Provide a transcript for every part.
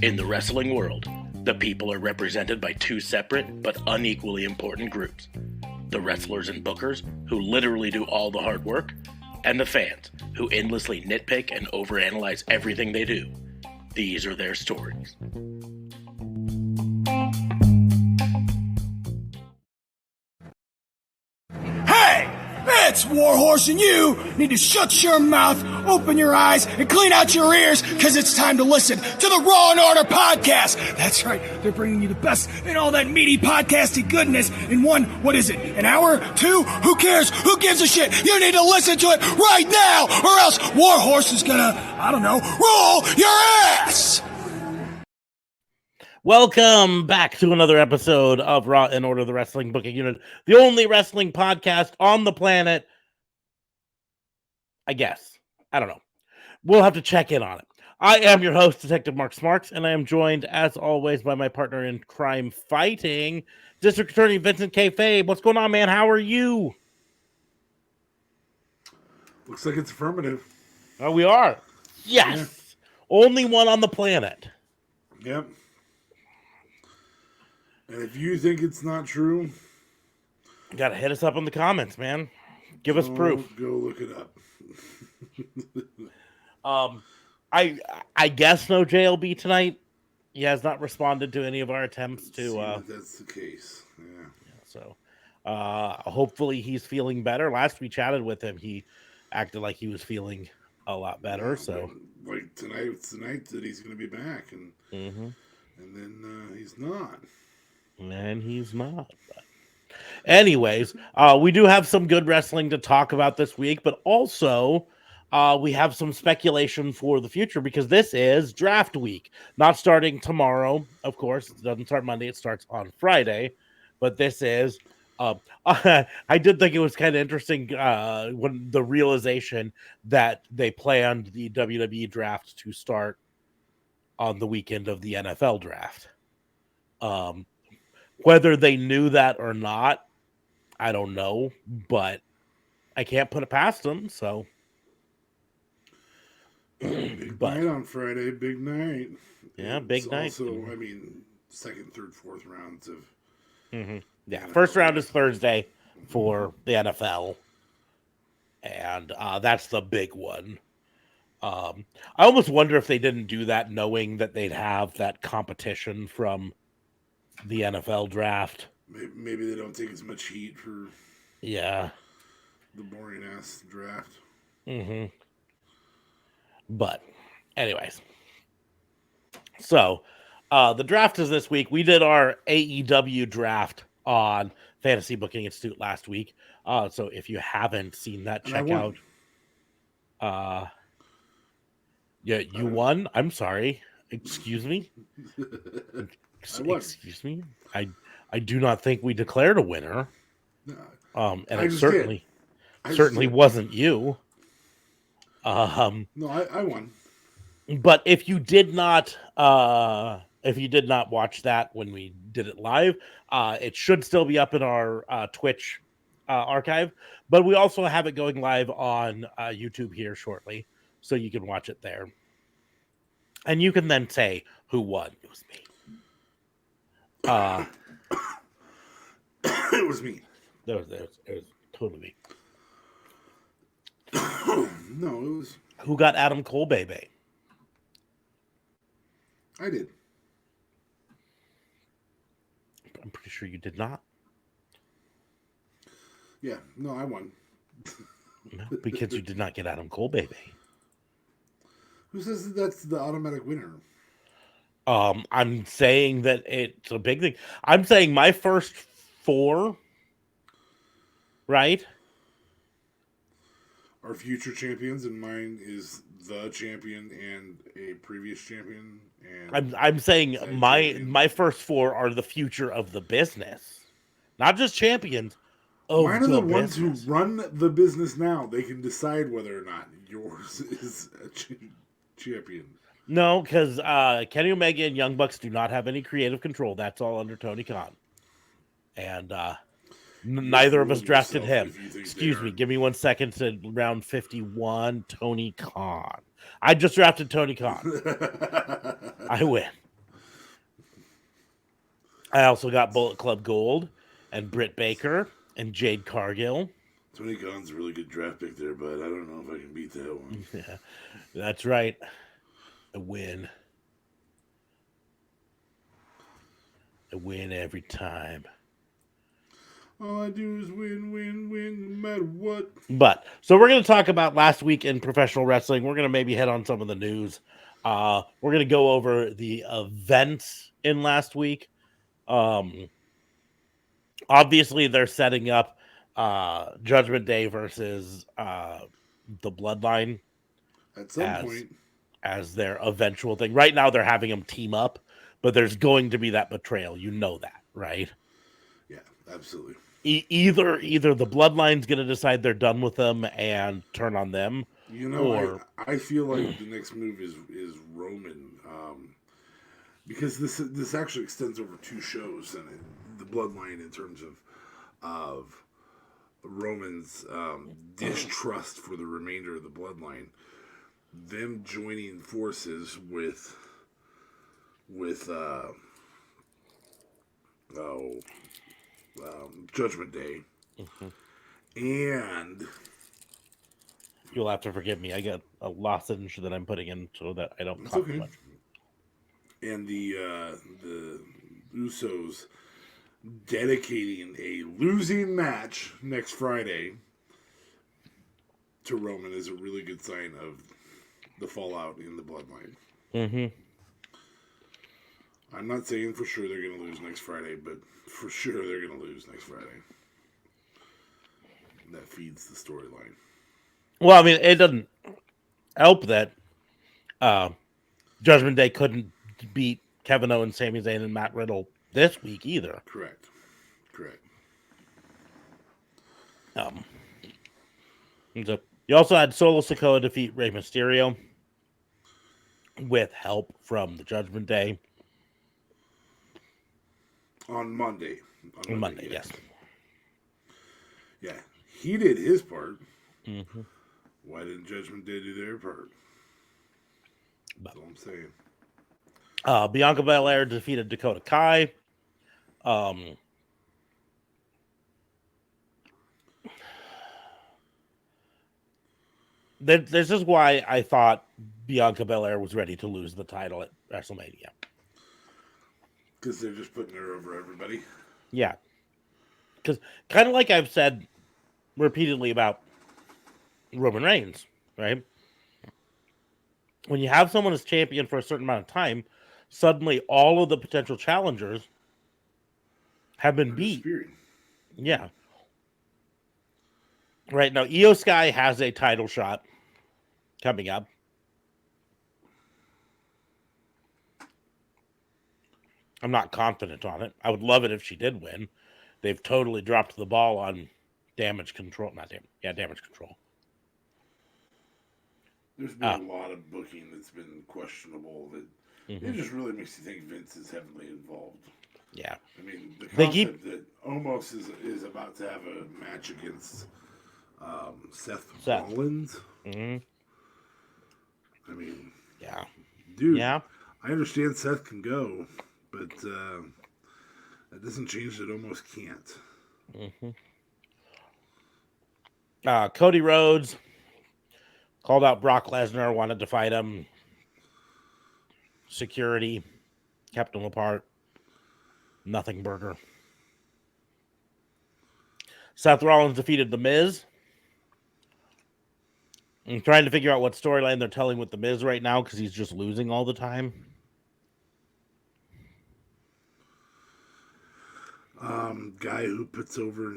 In the wrestling world, the people are represented by two separate but unequally important groups. The wrestlers and bookers, who literally do all the hard work, and the fans, who endlessly nitpick and overanalyze everything they do. These are their stories. Hey! It's Warhorse, and you need to shut your mouth, open your eyes, and clean out your ears, because it's time to listen to the Raw and Order podcast. That's right, they're bringing you the best in all that meaty podcasty goodness in one, what is it, an hour? Two? Who cares? Who gives a shit? You need to listen to it right now, or else Warhorse is gonna, I don't know, roll your ass! Welcome back to another episode of Raw and Order, the Wrestling Booking Unit, the only wrestling podcast on the planet. I guess. I don't know. We'll have to check in on it. I am your host, Detective Mark Smarks, and I am joined, as always, by my partner in crime fighting, District Attorney Vincent K. Fabe. What's going on, man? How are you? Looks like it's affirmative. Oh, we are. Yes. Yeah. Only one on the planet. Yep. And if you think it's not true, you gotta hit us up in the comments, man. Give us proof. Go look it up. I guess no JLB tonight. He has not responded to any of our attempts to. That's the case. Yeah. So, hopefully he's feeling better. Last we chatted with him, he acted like he was feeling a lot better. Yeah, so, like tonight that he's going to be back, and and then he's not. And he's not. But anyways, we do have some good wrestling to talk about this week, but also we have some speculation for the future because this is draft week. Not starting tomorrow, of course. It doesn't start Monday. It starts on Friday. But this is... I did think it was kind of interesting when the realization that they planned the WWE draft to start on the weekend of the NFL draft. Whether they knew that or not, I don't know, but I can't put it past them, so. Big night on Friday, big night. Yeah, big night. Also, I mean, second, third, fourth rounds of. Yeah, first round is Thursday for the NFL, and that's the big one. I almost wonder if they didn't do that knowing that they'd have that competition from the NFL draft. Maybe they don't take as much heat for the boring ass draft. But anyways, so the draft is this week. We did our AEW draft on Fantasy Booking Institute last week. So if you haven't seen that, check out. Yeah, you won. I'm sorry. Excuse me. Excuse me. I do not think we declared a winner. And it certainly wasn't you. No, I won. But if you did not watch that when we did it live, it should still be up in our Twitch archive. But we also have it going live on YouTube here shortly, so you can watch it there. And you can then say who won. It was me. It was me. It was totally me. No, it was. Who got Adam Cole, baby? I did. I'm pretty sure you did not. Yeah, no, I won. No, because you did not get Adam Cole, baby. Who says that's the automatic winner? I'm saying that it's a big thing. I'm saying my first four, right? Are future champions, and mine is the champion and a previous champion. And I'm saying my first four are the future of the business, not just champions. Mine are the ones who run the business now. They can decide whether or not yours is a champion. No, because Kenny Omega and Young Bucks do not have any creative control. That's all under Tony Khan. And neither of us drafted him. Excuse me. Give me 1 second to round 51. Tony Khan. I just drafted Tony Khan. I win. I also got Bullet Club Gold and Britt Baker and Jade Cargill. Tony Khan's a really good draft pick there, but I don't know if I can beat that one. Yeah, that's right. A win. A win every time. All I do is win, win, win, no matter what. But so we're going to talk about last week in professional wrestling. We're going to maybe hit on some of the news. We're going to go over the events in last week. Obviously, they're setting up Judgment Day versus the Bloodline At some point, as their eventual thing. Right now, they're having them team up, but there's going to be that betrayal. You know that, right? Yeah, absolutely. Either the Bloodline's going to decide they're done with them and turn on them. You know, I feel like the next move is Roman, because this actually extends over 2 shows, and the Bloodline in terms of Roman's distrust for the remainder of the Bloodline, them joining forces with Judgment Day, and you'll have to forgive me. I got a lozenge that I'm putting in so that I don't cough much. And the Usos dedicating a losing match next Friday to Roman is a really good sign of the fallout in the Bloodline. Mm-hmm. I'm not saying for sure they're going to lose next Friday, but for sure they're going to lose next Friday. That feeds the storyline. Well, I mean, it doesn't help that Judgment Day couldn't beat Kevin Owens, Sami Zayn, and Matt Riddle this week either. Correct. So you also had Solo Sikoa defeat Rey Mysterio with help from the Judgment Day. On Monday. On Monday, yes. Yeah, he did his part. Mm-hmm. Why didn't Judgment Day do their part? That's all I'm saying. Bianca Belair defeated Dakota Kai. This is why I thought Bianca Belair was ready to lose the title at WrestleMania. Because they're just putting her over everybody. Yeah. Because kind of like I've said repeatedly about Roman Reigns, right? When you have someone as champion for a certain amount of time, suddenly all of the potential challengers have been beat. Yeah. Right now, Io Sky has a title shot coming up. I'm not confident on it. I would love it if she did win. They've totally dropped the ball on damage control. Damage control. There's been a lot of booking that's been questionable. That it just really makes you think Vince is heavily involved. Yeah. I mean, the concept that Omos is about to have a match against Seth Rollins. Mm-hmm. I mean, yeah, dude. Yeah. I understand Seth can go, but that doesn't change that Omos can't. Mm-hmm. Cody Rhodes called out Brock Lesnar, wanted to fight him. Security kept them apart. Nothing burger. Seth Rollins defeated The Miz. I'm trying to figure out what storyline they're telling with The Miz right now because he's just losing all the time. Guy who puts over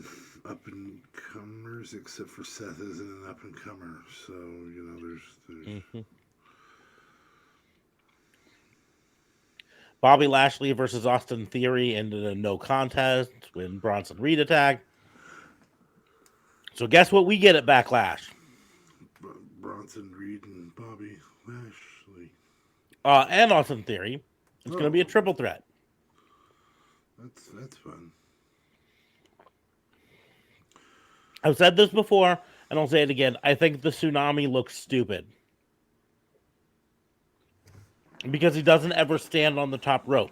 up and comers, except for Seth isn't an up and comer. So there's Bobby Lashley versus Austin Theory ended in a no contest when Bronson Reed attacked. So guess what we get at Backlash? Bronson Reed and Bobby Lashley. And Austin Theory. It's going to be a triple threat. That's fun. I've said this before, and I'll say it again. I think the Tsunami looks stupid. Because he doesn't ever stand on the top rope.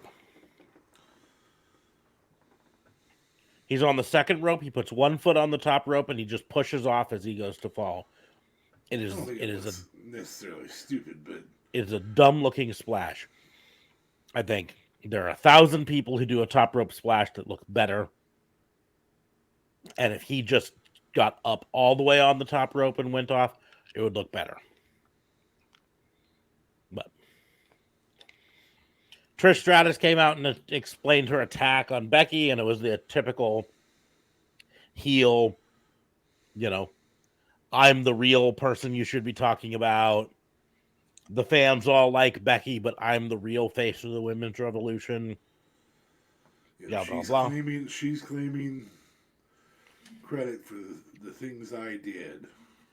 He's on the second rope. He puts one foot on the top rope and he just pushes off as he goes to fall. It I is don't think it it is a looks necessarily stupid, but it is a dumb looking splash. I think there are 1,000 people who do a top rope splash that look better. And if he just got up all the way on the top rope and went off, it would look better. But Trish Stratus came out and explained her attack on Becky, and it was the typical heel, I'm the real person you should be talking about. The fans all like Becky, but I'm the real face of the women's revolution. Blah, blah, blah. she's claiming credit for the things I did.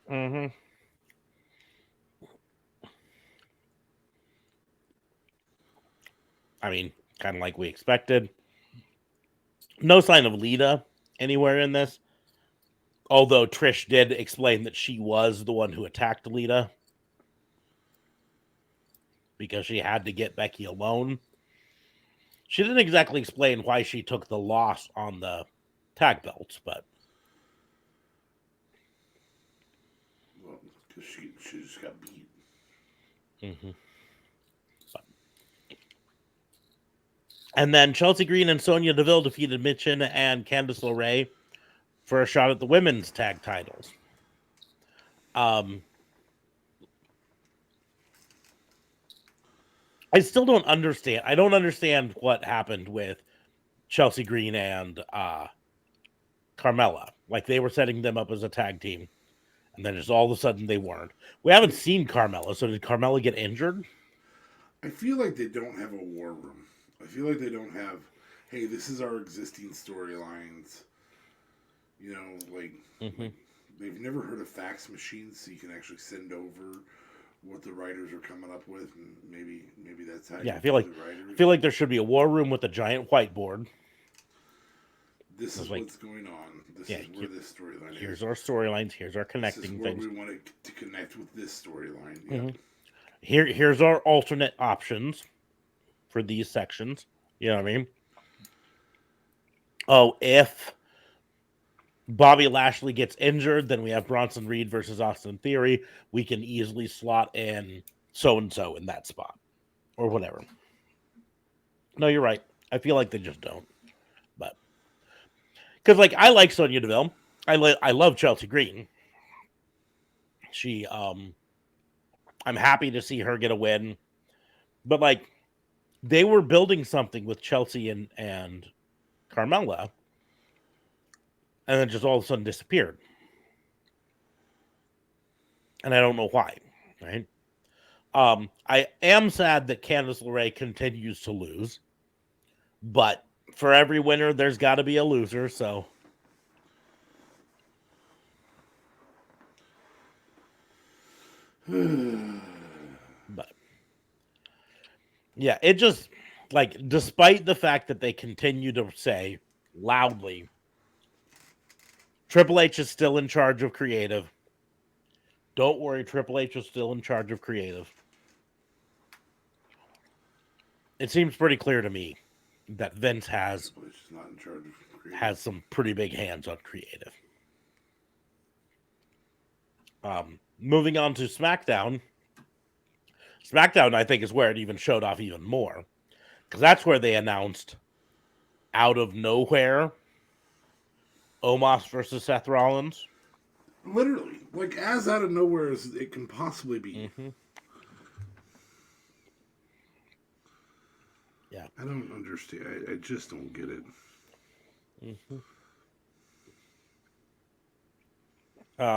Mm-hmm. I mean, kind of like we expected. No sign of Lita anywhere in this. Although Trish did explain that she was the one who attacked Lita because she had to get Becky alone. She didn't exactly explain why she took the loss on the tag belts, but Well, because she just got beat. mm-hmm. And then Chelsea Green and Sonya Deville defeated Michin and Candice LeRae for a shot at the women's tag titles. I still don't understand. I don't understand what happened with Chelsea Green and Carmella. Like, they were setting them up as a tag team, and then just all of a sudden they weren't. We haven't seen Carmella, so did Carmella get injured? I feel like they don't have a war room. I feel like they don't have, hey, this is our existing storylines. Like they've never heard of fax machines, so you can actually send over what the writers are coming up with, and maybe that's how. Yeah, I feel like there should be a war room with a giant whiteboard. This is what's going on. This is where this storyline is. Here's our storylines. Here's our connecting where things. we want to connect with this storyline. Mm-hmm. Here's our alternate options for these sections. You know what I mean? Oh, if Bobby Lashley gets injured, then we have Bronson Reed versus Austin Theory. We can easily slot in so-and-so in that spot. Or whatever. No, you're right. I feel like they just don't. But because, like, I like Sonya Deville. I love Chelsea Green. She, I'm happy to see her get a win. But, like, they were building something with Chelsea and Carmella. And then just all of a sudden disappeared. And I don't know why, right? I am sad that Candice LeRae continues to lose. But for every winner, there's got to be a loser, so. But yeah, it just, like, despite the fact that they continue to say loudly, Triple H is still in charge of creative. Don't worry, Triple H is still in charge of creative. It seems pretty clear to me that Vince has some pretty big hands on creative. Moving on to SmackDown. SmackDown, I think, is where it even showed off even more. Because that's where they announced, out of nowhere, Omos versus Seth Rollins. Literally. Like, as out of nowhere as it can possibly be. Mm-hmm. Yeah. I don't understand. I just don't get it. Mm-hmm.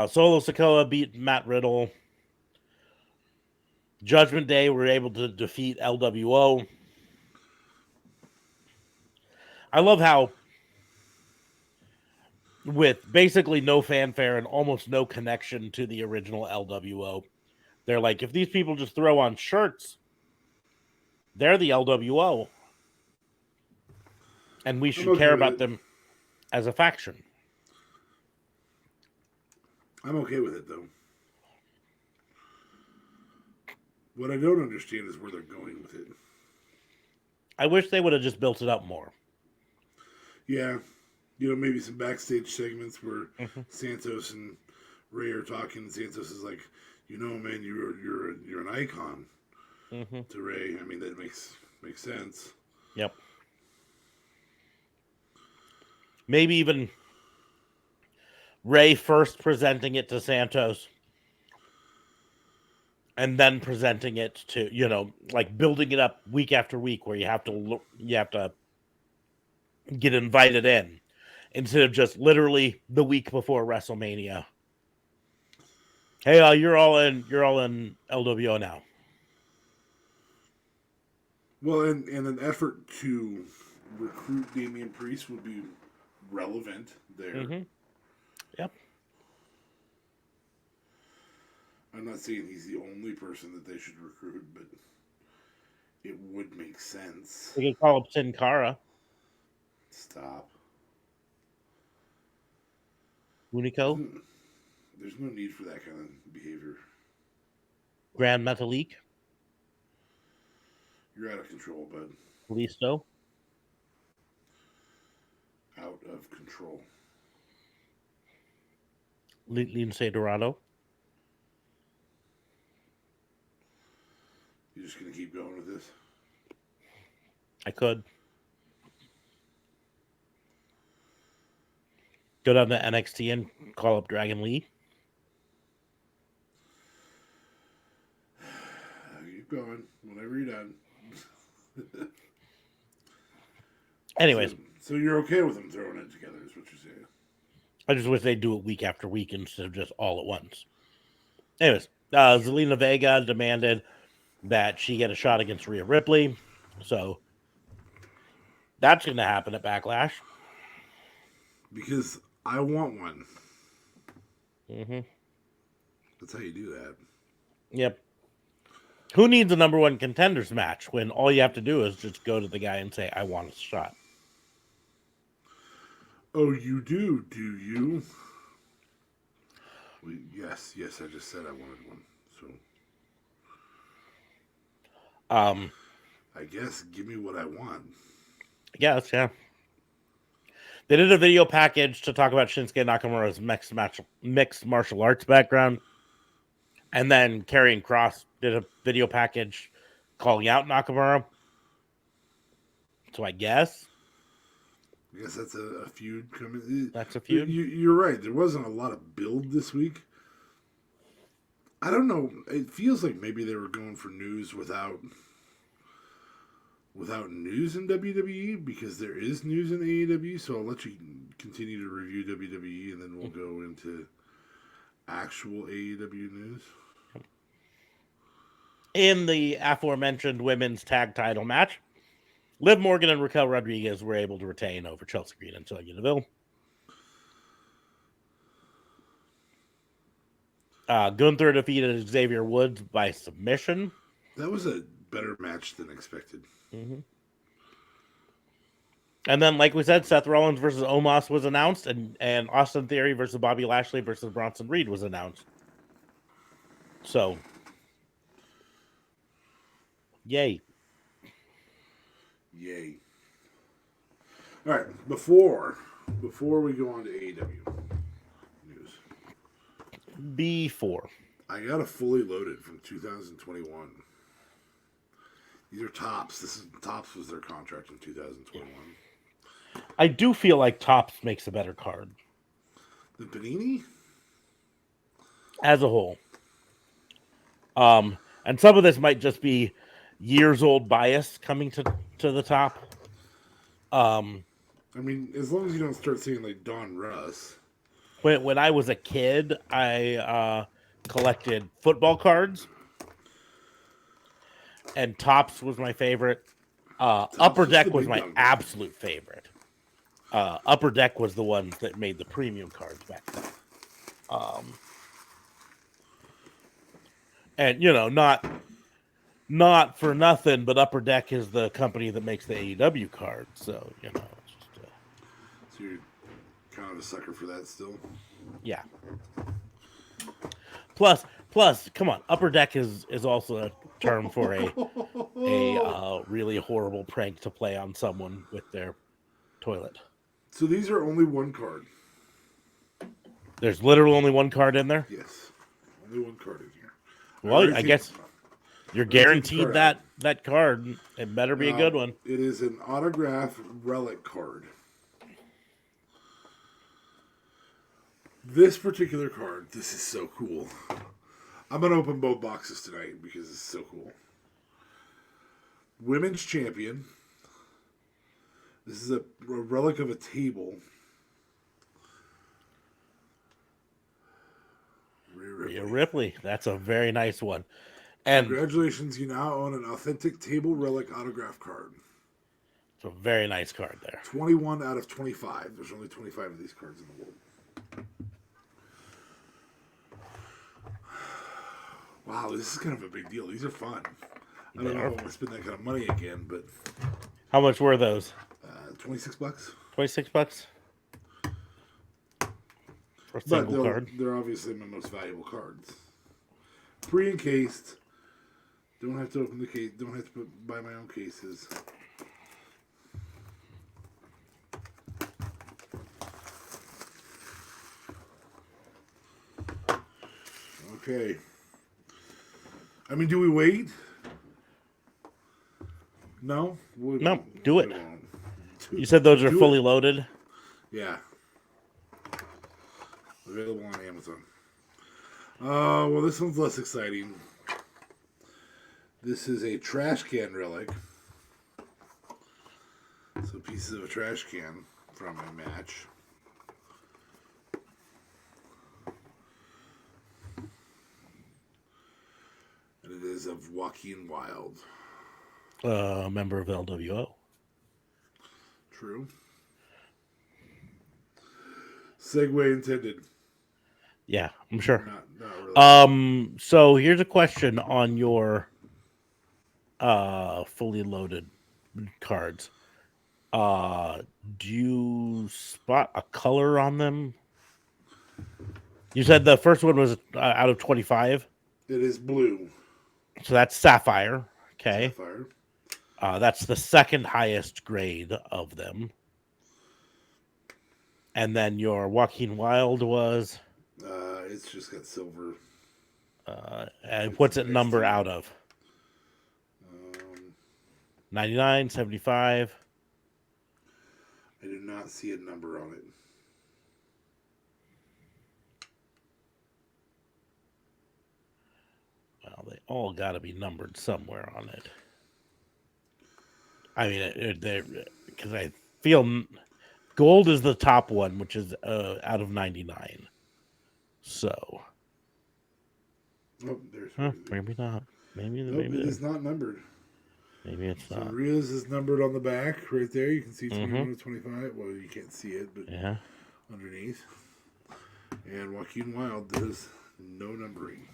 Solo Sikoa beat Matt Riddle. Judgment Day were able to defeat LWO. I love how, with basically no fanfare and almost no connection to the original LWO, they're like, if these people just throw on shirts, they're the LWO. And we should care about them as a faction. I'm okay with it, though. What I don't understand is where they're going with it. I wish they would have just built it up more. Yeah. maybe some backstage segments where Mm-hmm. Santos and Ray are talking. And Santos is like, man, you're an icon Mm-hmm. to Ray. I mean, that makes sense. Yep. Maybe even Ray first presenting it to Santos and then presenting it to, like building it up week after week where you have to get invited in instead of just literally the week before WrestleMania. Hey, you're all in LWO now. Well, and an effort to recruit Damian Priest would be relevant there. Mm-hmm. Yep. I'm not saying he's the only person that they should recruit, but it would make sense. We could call up Sin Cara. Stop. Unico. There's no need for that kind of behavior. Grand Metalik. You're out of control, bud. Listo. Out of control. Lince Dorado. You're just going to keep going with this? I could. Go down to NXT and call up Dragon Lee. Keep going. Whenever you're done. Anyways. So you're okay with them throwing it together, is what you're saying? I just wish they'd do it week after week instead of just all at once. Anyways, Zelina Vega demanded that she get a shot against Rhea Ripley. So that's going to happen at Backlash. Because I want one. Mm-hmm. That's how you do that. Yep. Who needs a number one contenders match when all you have to do is just go to the guy and say, I want a shot? Oh, you do you? Well, yes, I just said I wanted one. So, I guess give me what I want. Yes, yeah. They did a video package to talk about Shinsuke Nakamura's mixed martial arts background. And then Karrion Kross did a video package calling out Nakamura. So I guess that's a feud coming. That's a feud. You're right. There wasn't a lot of build this week. I don't know. It feels like maybe they were going for news without news in WWE, because there is news in AEW. So I'll let you continue to review WWE, and then we'll go into actual AEW news. In the aforementioned women's tag title match, Liv Morgan and Raquel Rodriguez were able to retain over Chelsea Green and Sonya Deville. Gunther defeated Xavier Woods by submission. That was a better match than expected. Mm-hmm. And then, like we said, Seth Rollins versus Omos was announced, and Austin Theory versus Bobby Lashley versus Bronson Reed was announced. So, yay. All right, before we go on to AEW news, B4. I got a fully loaded from 2021. These are Tops. Tops was their contract in 2021. I do feel like Tops makes a better card. The Panini? As a whole. And some of this might just be years old bias coming to the top. I mean, as long as you don't start saying like Don Russ. When I was a kid, I collected football cards, and Tops was my favorite. Upper Deck was my absolute favorite. Upper Deck was the ones that made the premium cards back then. And not for nothing, but Upper Deck is the company that makes the AEW cards. So it's just. So you're kind of a sucker for that still. Yeah. Plus, come on, Upper Deck is also a term for a really horrible prank to play on someone with their toilet. So these are only one card. There's literally only one card in there. Yes, only one card in here. Well, I guess you're guaranteed card that card. It better be a good one. It is an autograph relic card. This particular card, this is so cool. I'm going to open both boxes tonight because it's so cool. Women's Champion. This is a relic of a table. Rhea Ripley. That's a very nice one. And congratulations, you now own an authentic table relic autograph card. It's a very nice card there. 21 out of 25. There's only 25 of these cards in the world. Wow, this is kind of a big deal. These are fun. I don't know if I want to spend that kind of money again, but... How much were those? $26. $26? For a single card? They're obviously my most valuable cards. Pre-encased. Don't have to open the case. Don't have to buy my own cases. Okay. I mean, do we wait? No? No, do it. You said those are fully loaded? Yeah. Available on Amazon. Well, this one's less exciting. This is a trash can relic. So pieces of a trash can from a match. And it is of Joaquin Wilde. Member of LWO. True. Segue intended. Yeah, I'm sure. Not really. So here's a question on your fully loaded cards. Do you spot a color on them? You said the first one was out of 25. It is blue. So that's sapphire. Okay. Sapphire. That's the second highest grade of them. And then your Joaquin Wilde was? It's just got silver. And what's it number out of? 99, 75? I do not see a number on it. Well, they all got to be numbered somewhere on it. I mean, because I feel gold is the top one, which is out of 99. So, maybe not. Maybe it is not numbered. Maybe it's not. Rhea's is numbered on the back right there. You can see 21 to 25. Well, you can't see it, but yeah, underneath. And Joaquin Wilde does no numbering.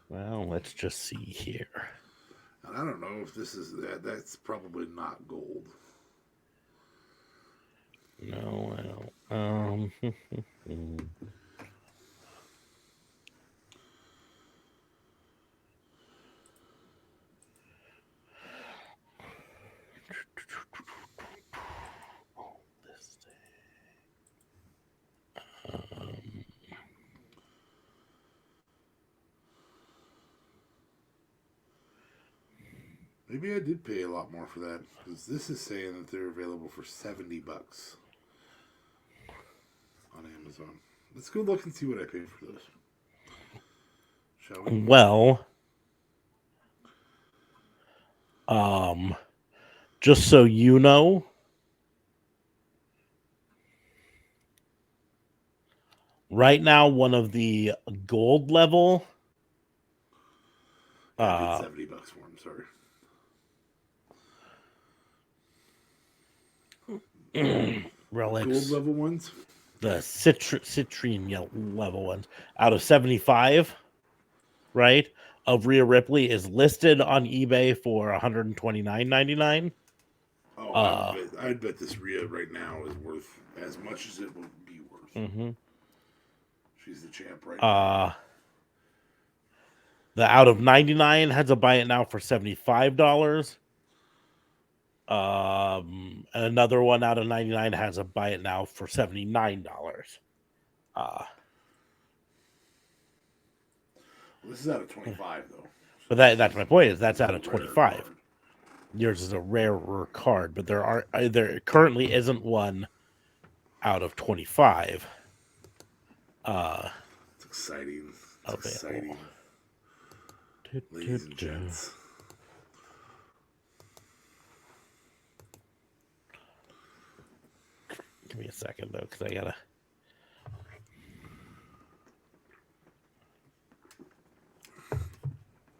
Well, let's just see here. And I don't know if this is that. That's probably not gold. No, I don't. Maybe I did pay a lot more for that because this is saying that they're available for $70 on Amazon. Let's go look and see what I paid for those. Shall we? Well, just so you know, right now one of the gold level. I did $70 for them. Sorry. Relics. Gold level ones? The citrine level ones. Out of 75, right? Of Rhea Ripley is listed on eBay for $129.99. Oh, I'd bet this Rhea right now is worth as much as it will be worth. Mm-hmm. She's the champ right now. The out of 99 has a buy it now for $75. And another one out of 99 has a buy it now for $79. This is out of 25 though. But that's my point, is that's out of 25. Yours is a rarer card, but there currently isn't one out of 25. It's exciting. It's Available. exciting. Ladies and gents. Give me a second though, because I gotta.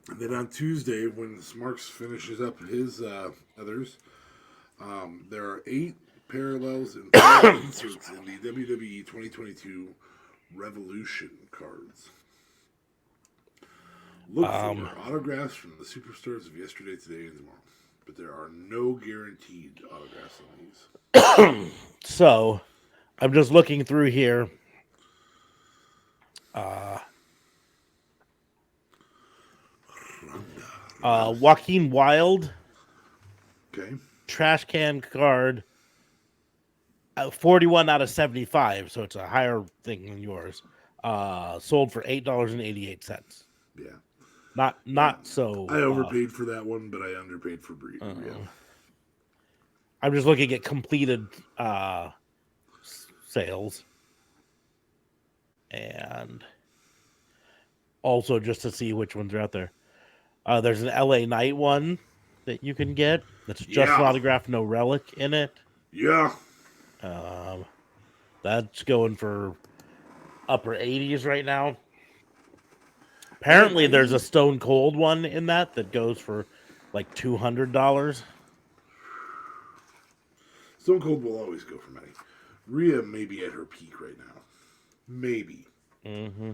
And then on Tuesday, when Smarks finishes up his others, there are 8 parallels and 4 inserts in the WWE 2022 Revolution cards. Look for autographs from the superstars of yesterday, today, and tomorrow. But there are no guaranteed autographs on these. So, I'm just looking through here. Joaquin Wild. Okay. Trash can card. 41 out of 75, so it's a higher thing than yours. Sold for $8.88. Yeah. Not so. I overpaid for that one, but I underpaid for Breed. Yeah. I'm just looking at completed sales, and also just to see which ones are out there. There's an LA Knight one that you can get. That's just an autograph, no relic in it. Yeah. That's going for upper 80s right now. Apparently, there's a Stone Cold one in that goes for like $200. Stone Cold will always go for money. Rhea may be at her peak right now. Maybe. Mm-hmm.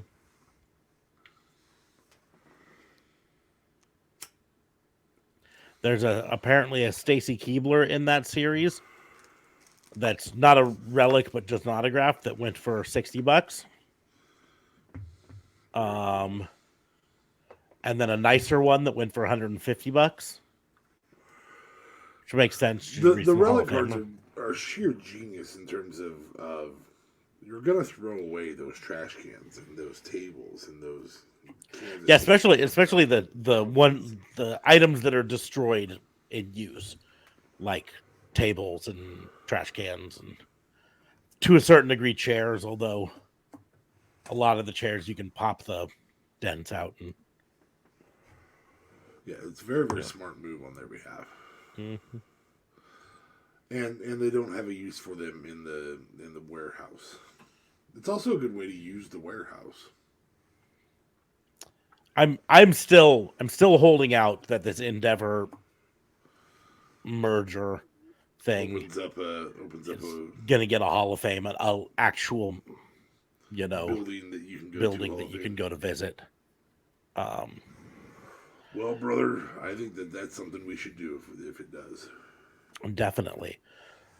There's apparently a Stacy Keibler in that series. That's not a relic, but just an autograph that went for $60. And then a nicer one that went for $150. Which makes sense. The relic cards are sheer genius in terms of you're gonna throw away those trash cans and those tables and those. Yeah, especially the items that are destroyed in use, like tables and trash cans, and to a certain degree chairs. Although a lot of the chairs you can pop the dents out and. Yeah, it's a very, very smart move on their behalf. Mm-hmm. And they don't have a use for them in the warehouse. It's also a good way to use the warehouse. I'm still holding out that this Endeavor merger thing opens up a gonna get a Hall of Fame, an actual building that you can go to visit. Well, brother, I think that's something we should do if it does. Definitely.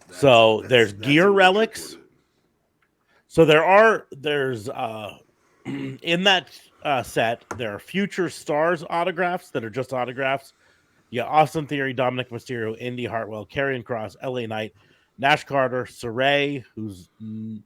There's gear relics. So there's in that set, there are future stars autographs that are just autographs. You got Austin Theory, Dominic Mysterio, Indy Hartwell, Karrion Kross, LA Knight, Nash Carter, Saray, who's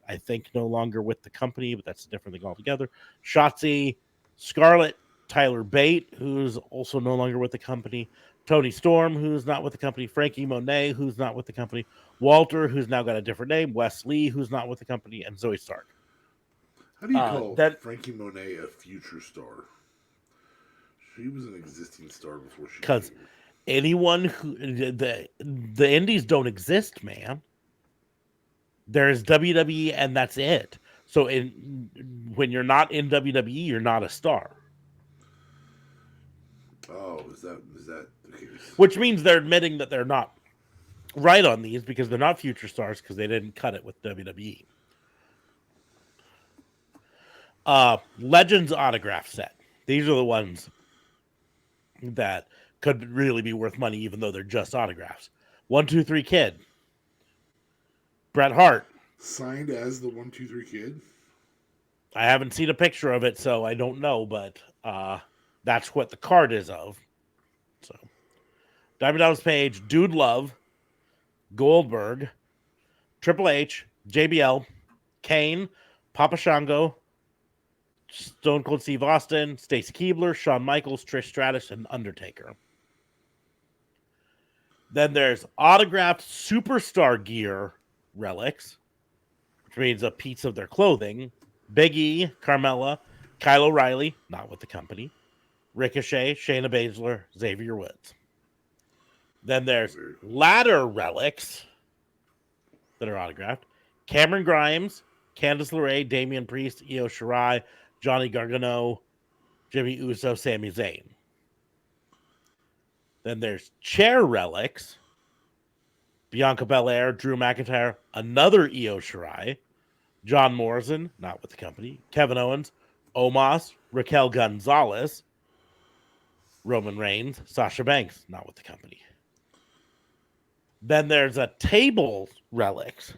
I think no longer with the company, but that's a different thing altogether. Shotzi, Scarlett, Tyler Bate, who's also no longer with the company. Tony Storm, who's not with the company. Frankie Monet, who's not with the company. Walter, who's now got a different name. Wes Lee, who's not with the company. And Zoe Stark. How do you call Frankie Monet a future star? She was an existing star before she came. Because anyone who... The indies don't exist, man. There's WWE and that's it. So when you're not in WWE, you're not a star. Oh, is that the case? Which means they're admitting that they're not right on these because they're not future stars because they didn't cut it with WWE. Legends autograph set. These are the ones that could really be worth money even though they're just autographs. 1, 2, 3 Kid. Bret Hart. Signed as the 1, 2, 3 Kid? I haven't seen a picture of it, so I don't know, but that's what the card is of. So, Diamond Dallas Page, Dude Love, Goldberg, Triple H, JBL, Kane, Papa Shango, Stone Cold Steve Austin, Stacy Keibler, Shawn Michaels, Trish Stratus, and Undertaker. Then there's autographed superstar gear relics, which means a piece of their clothing. Big E, Carmella, Kyle O'Reilly, not with the company, Ricochet, Shayna Baszler, Xavier Woods. Then there's ladder relics that are autographed. Cameron Grimes, Candice LeRae, Damian Priest, Io Shirai, Johnny Gargano, Jimmy Uso, Sami Zayn. Then there's chair relics. Bianca Belair, Drew McIntyre, another Io Shirai, John Morrison, not with the company, Kevin Owens, Omos, Raquel Gonzalez, Roman Reigns, Sasha Banks, not with the company. Then there's a table relics,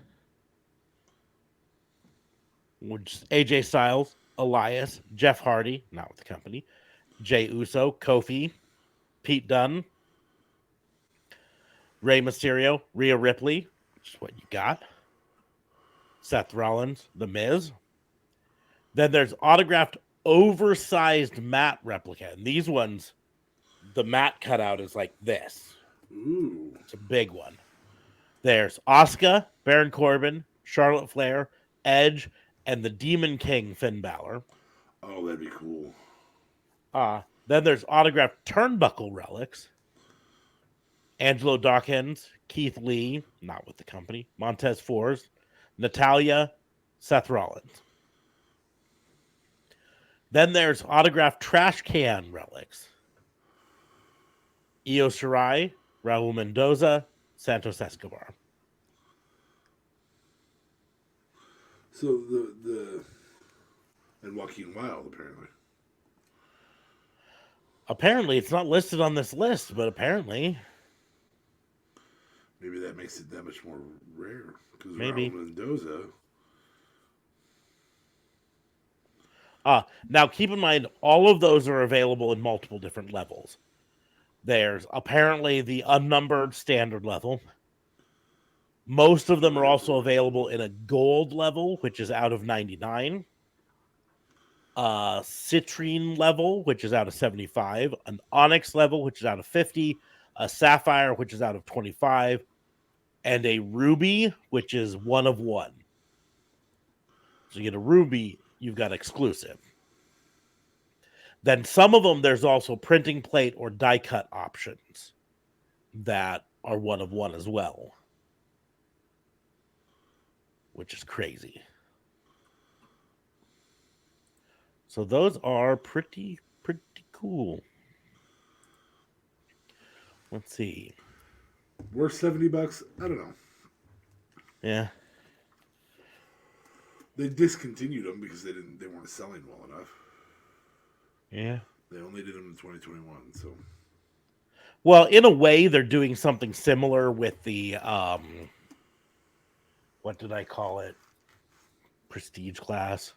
which is AJ Styles, Elias, Jeff Hardy, not with the company, Jey Uso, Kofi, Pete Dunne, Rey Mysterio, Rhea Ripley, which is what you got, Seth Rollins, The Miz. Then there's autographed oversized mat replica. And these ones, the mat cutout is like this. Ooh. It's a big one. There's Asuka, Baron Corbin, Charlotte Flair, Edge, and the Demon King, Finn Balor. Oh, that'd be cool. Then there's autographed turnbuckle relics. Angelo Dawkins, Keith Lee, not with the company, Montez Ford, Natalia, Seth Rollins. Then there's autographed trash can relics. Io Shirai, Raul Mendoza, Santos Escobar. So the and Joaquin Wild apparently. Apparently, it's not listed on this list, but apparently, maybe that makes it that much more rare because maybe Raul Mendoza. Now keep in mind, all of those are available in multiple different levels. There's apparently the unnumbered standard level. Most of them are also available in a gold level, which is out of 99. Citrine level, which is out of 75. An onyx level, which is out of 50. A sapphire, which is out of 25. And a ruby, which is 1 of 1. So you get a ruby, you've got exclusive. Then some of them, there's also printing plate or die cut options that are 1 of 1 as well, which is crazy. So those are pretty cool. Let's see. Worth $70? I don't know. Yeah. They discontinued them because they weren't selling well enough. Yeah. They only did them in 2021, so. Well, in a way, they're doing something similar with the what did I call it? Prestige class.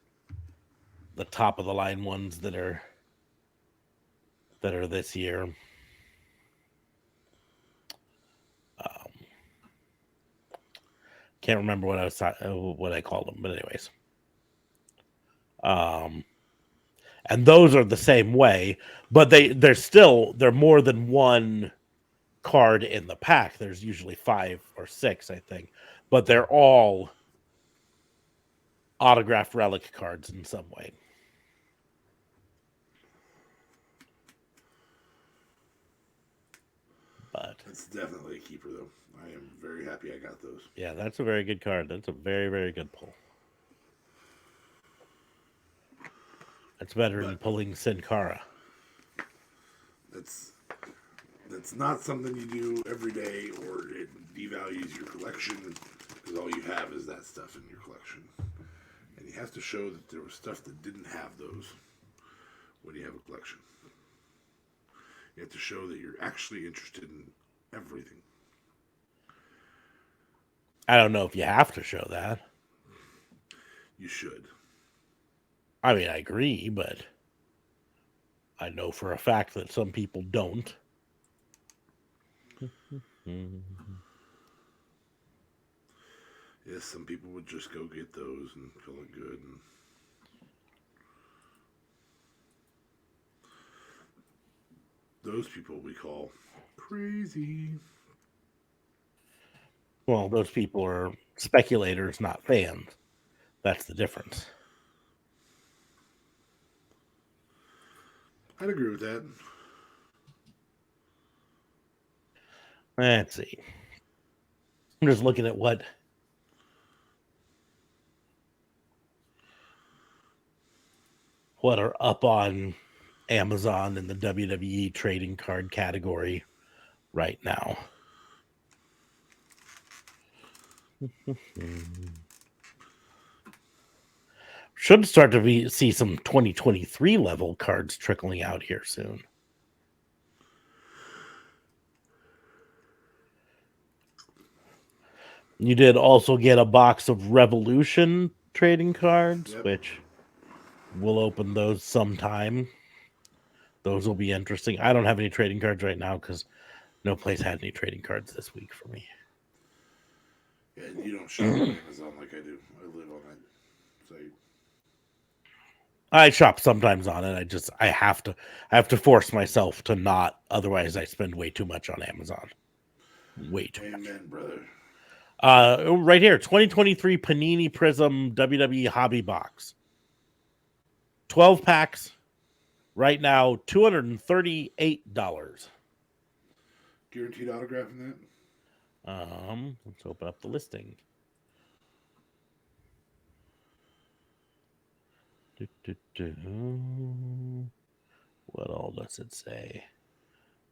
The top of the line ones that are this year. Can't remember what I called them, but anyways. And those are the same way, but they're more than one card in the pack. There's usually 5 or 6, I think, but they're all autographed relic cards in some way. But that's definitely a keeper, though. I am very happy I got those. Yeah, that's a very good card. That's a very, very good pull. That's better than pulling Sin Cara. That's not something you do every day, or it devalues your collection because all you have is that stuff in your collection. And you have to show that there was stuff that didn't have those when you have a collection. You have to show that you're actually interested in everything. I don't know if you have to show that. You should. I mean, I agree, but I know for a fact that some people don't. Yes, some people would just go get those and call it good. And those people we call crazy. Well, those people are speculators, not fans. That's the difference. I'd agree with that. Let's see. I'm just looking at what are up on Amazon in the WWE trading card category right now. Should start to see some 2023 level cards trickling out here soon. You did also get a box of Revolution trading cards, Yep. which we'll open those sometime. Those will be interesting. I don't have any trading cards right now because no place had any trading cards this week for me. Yeah, you don't shop on Amazon like I do. I live on that site. I shop sometimes on it. I have to force myself to not. Otherwise, I spend way too much on Amazon. Way too much. Amen, brother. Right here, 2023 Panini Prism WWE Hobby Box. 12 packs. Right now, $238. Guaranteed autograph in that? Let's open up the listing. What all does it say?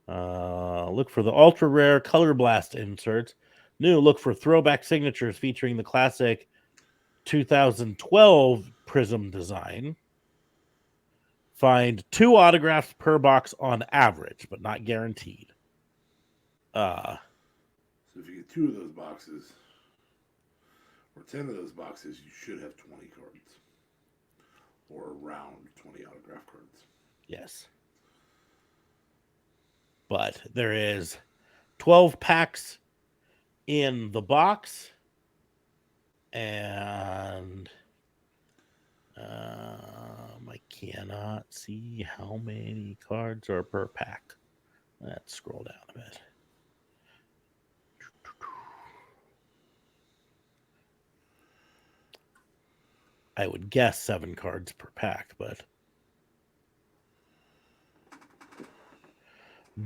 Look for the ultra rare color blast inserts. New, look for throwback signatures featuring the classic 2012 Prism design. Find 2 autographs per box on average, but not guaranteed. So if you get 2 of those boxes, or 10 of those boxes, you should have 20 cards. Or around 20 autograph cards. Yes. But there is 12 packs in the box. And I cannot see how many cards are per pack. Let's scroll down a bit. I would guess 7 cards per pack, but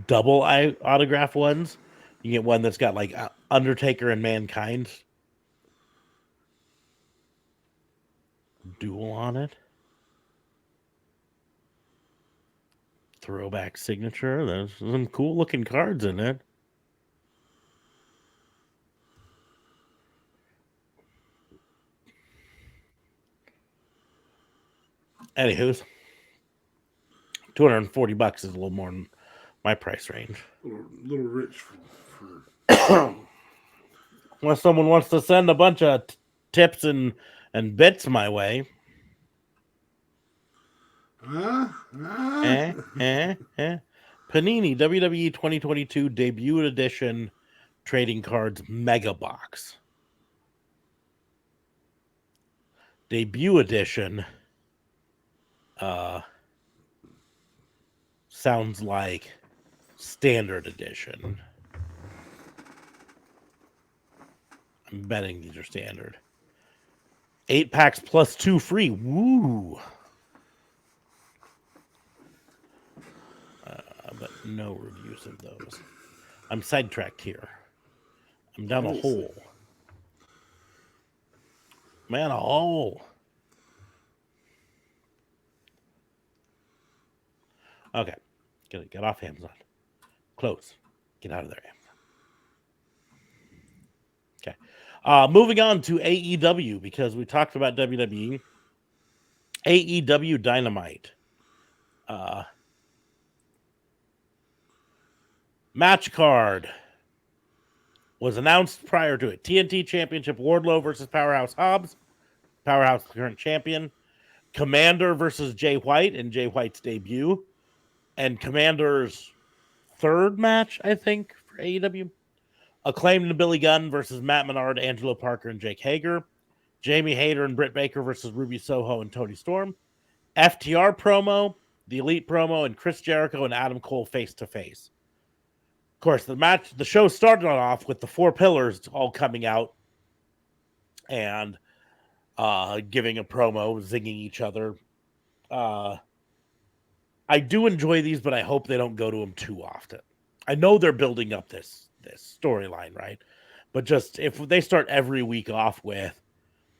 double autograph ones, you get one that's got like Undertaker and Mankind dual on it. Throwback signature. There's some cool looking cards in it. Anywho's, $240 is a little more than my price range. A little rich for Unless someone wants to send a bunch of tips and bits my way. Panini WWE 2022 Debut Edition Trading Cards Mega Box. Debut Edition sounds like Standard Edition. I'm betting these are standard. 8 packs plus 2 free. Woo! But no reviews of those. I'm sidetracked here. I'm down a hole. Man, a hole. Okay. Get off Amazon. Close. Get out of there, Amazon. Okay. Moving on to AEW, because we talked about WWE. AEW Dynamite. Match card was announced prior to it. TNT Championship Wardlow versus Powerhouse Hobbs. Powerhouse, the current champion. Commander versus Jay White in Jay White's debut. And Commander's third match, I think, for AEW. Acclaimed and Billy Gunn versus Matt Menard, Angelo Parker, and Jake Hager. Jamie Hayter and Britt Baker versus Ruby Soho and Toni Storm. FTR promo, the Elite promo, and Chris Jericho and Adam Cole face to face. Of course, the show started off with the four pillars all coming out and giving a promo, zinging each other. I do enjoy these, but I hope they don't go to them too often. I know they're building up this storyline, right? But just if they start every week off with,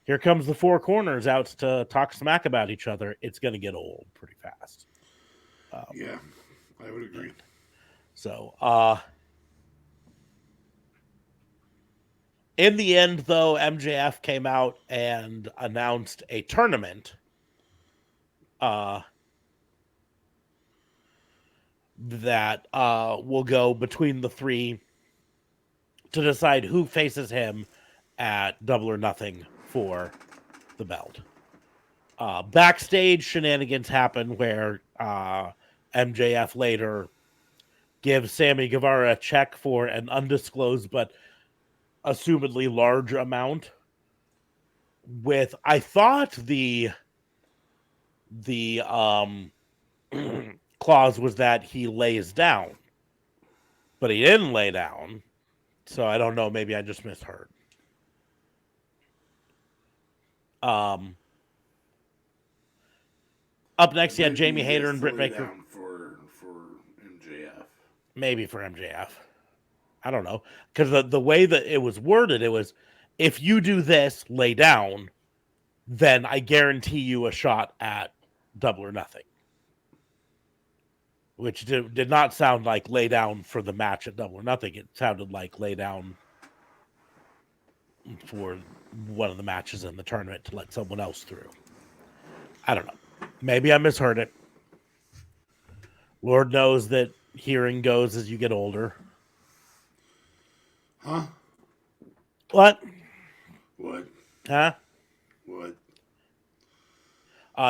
here comes the four corners out to talk smack about each other, it's going to get old pretty fast. Yeah, I would agree. So, in the end, though, MJF came out and announced a tournament that will go between the three to decide who faces him at Double or Nothing for the belt. Backstage shenanigans happen where MJF later gives Sammy Guevara a check for an undisclosed but assumedly large amount. With, I thought the clause was that he lays down, but he didn't lay down. So I don't know. Maybe I just misheard. Up next, you had Jamie Hayter and Britt Baker. For MJF. Maybe for MJF. I don't know. Because the way that it was worded, it was, if you do this, lay down, then I guarantee you a shot at Double or Nothing. Which did not sound like lay down for the match at Double or Nothing. It sounded like lay down for one of the matches in the tournament to let someone else through. I don't know. Maybe I misheard it. Lord knows that hearing goes as you get older. Huh? What? What? Huh? What?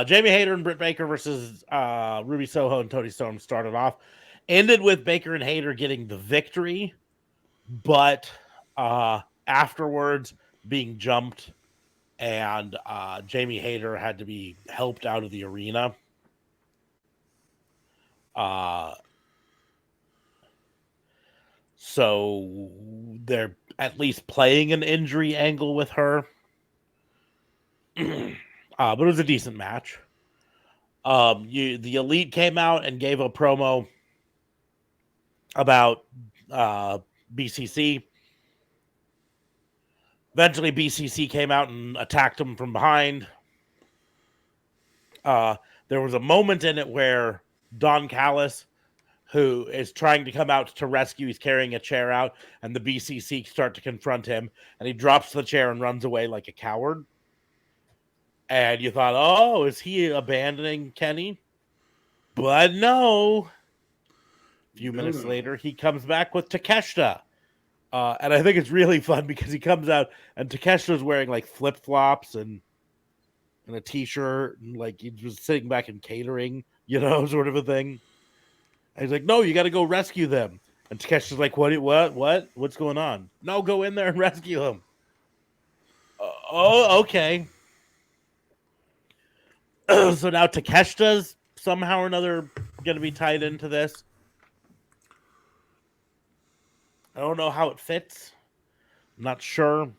Jamie Hayter and Britt Baker versus Ruby Soho and Toni Storm started off. Ended with Baker and Hayter getting the victory, but afterwards being jumped, and Jamie Hayter had to be helped out of the arena. So they're at least playing an injury angle with her. But it was a decent match. The Elite came out and gave a promo about BCC. Eventually, BCC came out and attacked them from behind. There was a moment in it where Don Callis, who is trying to come out to rescue, he's carrying a chair out, and the BCC start to confront him, and he drops the chair and runs away like a coward. And you thought, oh, is he abandoning Kenny? But no. A few minutes later, he comes back with Takeshita. And I think it's really fun because he comes out and Takeshita's wearing like flip-flops and a t-shirt, and like he was sitting back and catering, sort of a thing. And he's like, no, you got to go rescue them. And Takeshita's like, what's going on? No, go in there and rescue him. Oh, okay. So now Takeshita's somehow or another going to be tied into this. I don't know how it fits. I'm not sure.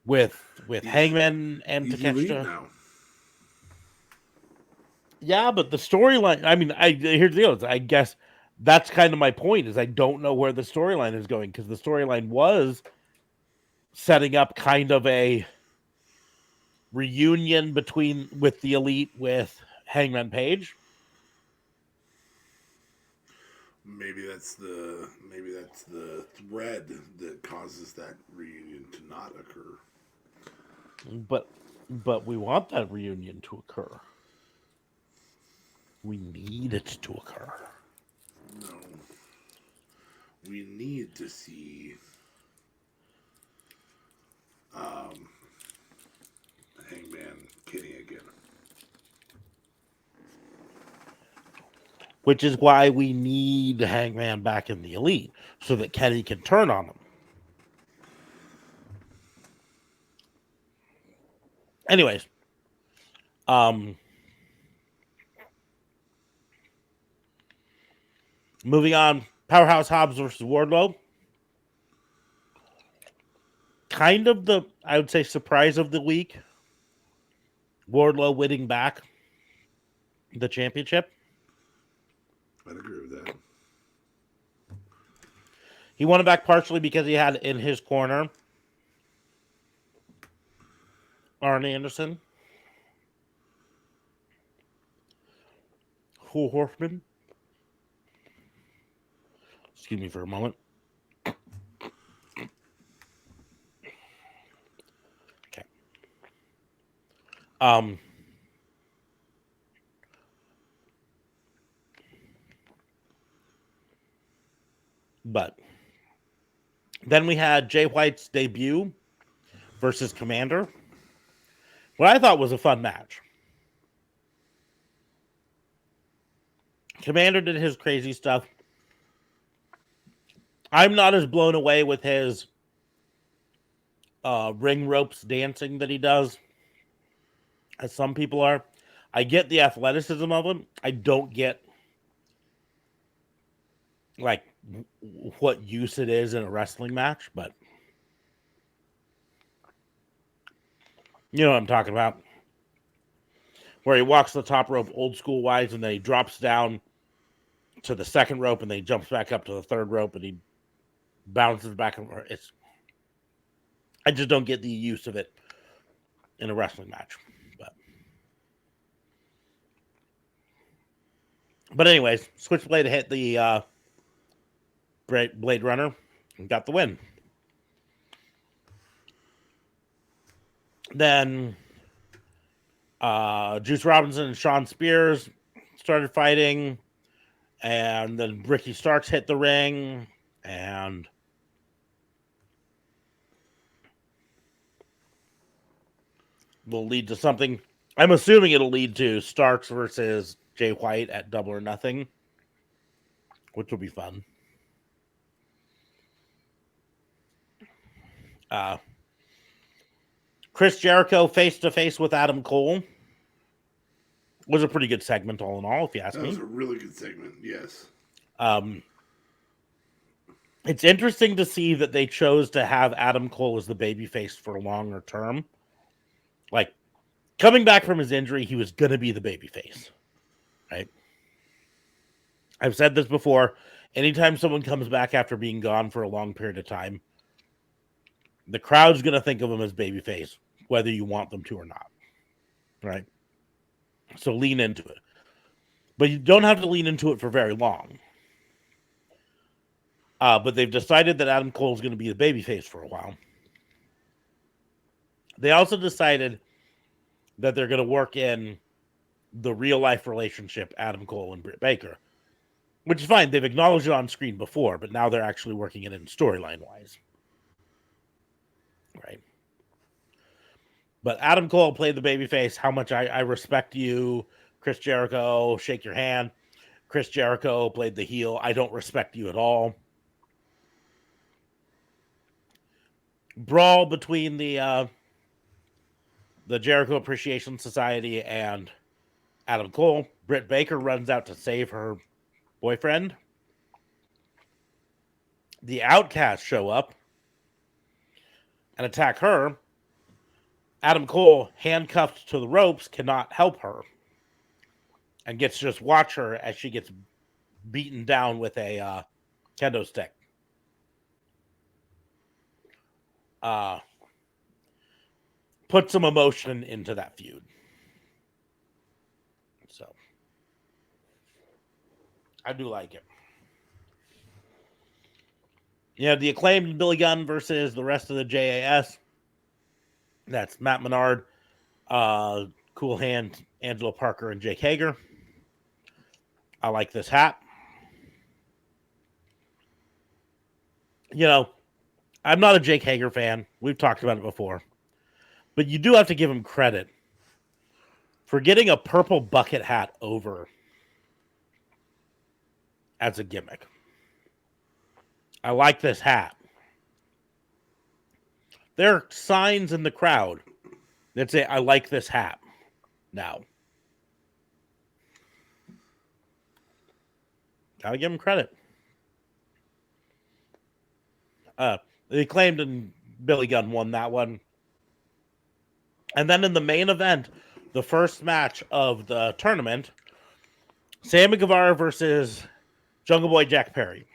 With Hangman and Takeshita. Now. Yeah, but the storyline, I mean, here's the deal. I guess that's kind of my point, is I don't know where the storyline is going, because the storyline was setting up kind of a reunion with the Elite with Hangman Page. Maybe that's the thread that causes that reunion to not occur. But we want that reunion to occur. We need it to occur. No. We need to see Hangman Kenny again. which is why we need Hangman back in the Elite so that Kenny can turn on him. Anyways, moving on, Powerhouse Hobbs versus Wardlow. Kind of the, I would say, surprise of the week. Wardlow winning back the championship. I'd agree with that. He won it back partially because he had in his corner Arn Anderson, Four Horsemen. Excuse me for a moment. Okay. But then we had Jay White's debut versus Commander. What I thought was a fun match. Commander did his crazy stuff. I'm not as blown away with his ring ropes dancing that he does as some people are. I get the athleticism of him. I don't get like what use it is in a wrestling match, but you know what I'm talking about. Where he walks the top rope old school wise and then he drops down to the second rope and then he jumps back up to the third rope and he bounces back and forth. I just don't get the use of it in a wrestling match. But anyways, Switchblade hit the Blade Runner and got the win. Then Juice Robinson and Shawn Spears started fighting. And then Ricky Starks hit the ring. And will lead to something. I'm assuming it'll lead to Starks versus Jay White at Double or Nothing, which will be fun. Chris Jericho face-to-face with Adam Cole was a pretty good segment all in all, if you ask me. That was a really good segment, yes. It's interesting to see that they chose to have Adam Cole as the babyface for a longer term. Like, coming back from his injury, he was going to be the babyface, right? I've said this before. Anytime someone comes back after being gone for a long period of time, the crowd's going to think of him as babyface, whether you want them to or not, right? So lean into it. But you don't have to lean into it for very long. But they've decided that Adam Cole is going to be the babyface for a while. They also decided that they're going to work in the real-life relationship, Adam Cole and Britt Baker, which is fine. They've acknowledged it on screen before, but now they're actually working it in storyline-wise. Right? But Adam Cole played the babyface. How much I respect you, Chris Jericho, shake your hand. Chris Jericho played the heel. I don't respect you at all. Brawl between the Jericho Appreciation Society and Adam Cole. Britt Baker runs out to save her boyfriend. The Outcasts show up and attack her. Adam Cole, handcuffed to the ropes, cannot help her and gets to just watch her as she gets beaten down with a kendo stick. Put some emotion into that feud. So, I do like it. Yeah, the Acclaimed Billy Gunn versus the rest of the JAS. That's Matt Menard, Cool Hand, Angelo Parker, and Jake Hager. I like this hat. You know, I'm not a Jake Hager fan. We've talked about it before. But you do have to give him credit for getting a purple bucket hat over as a gimmick. I like this hat. There are signs in the crowd that say, I like this hat now. Gotta give him credit. The Acclaimed and Billy Gunn won that one. And then in the main event, the first match of the tournament, Sammy Guevara versus Jungle Boy Jack Perry.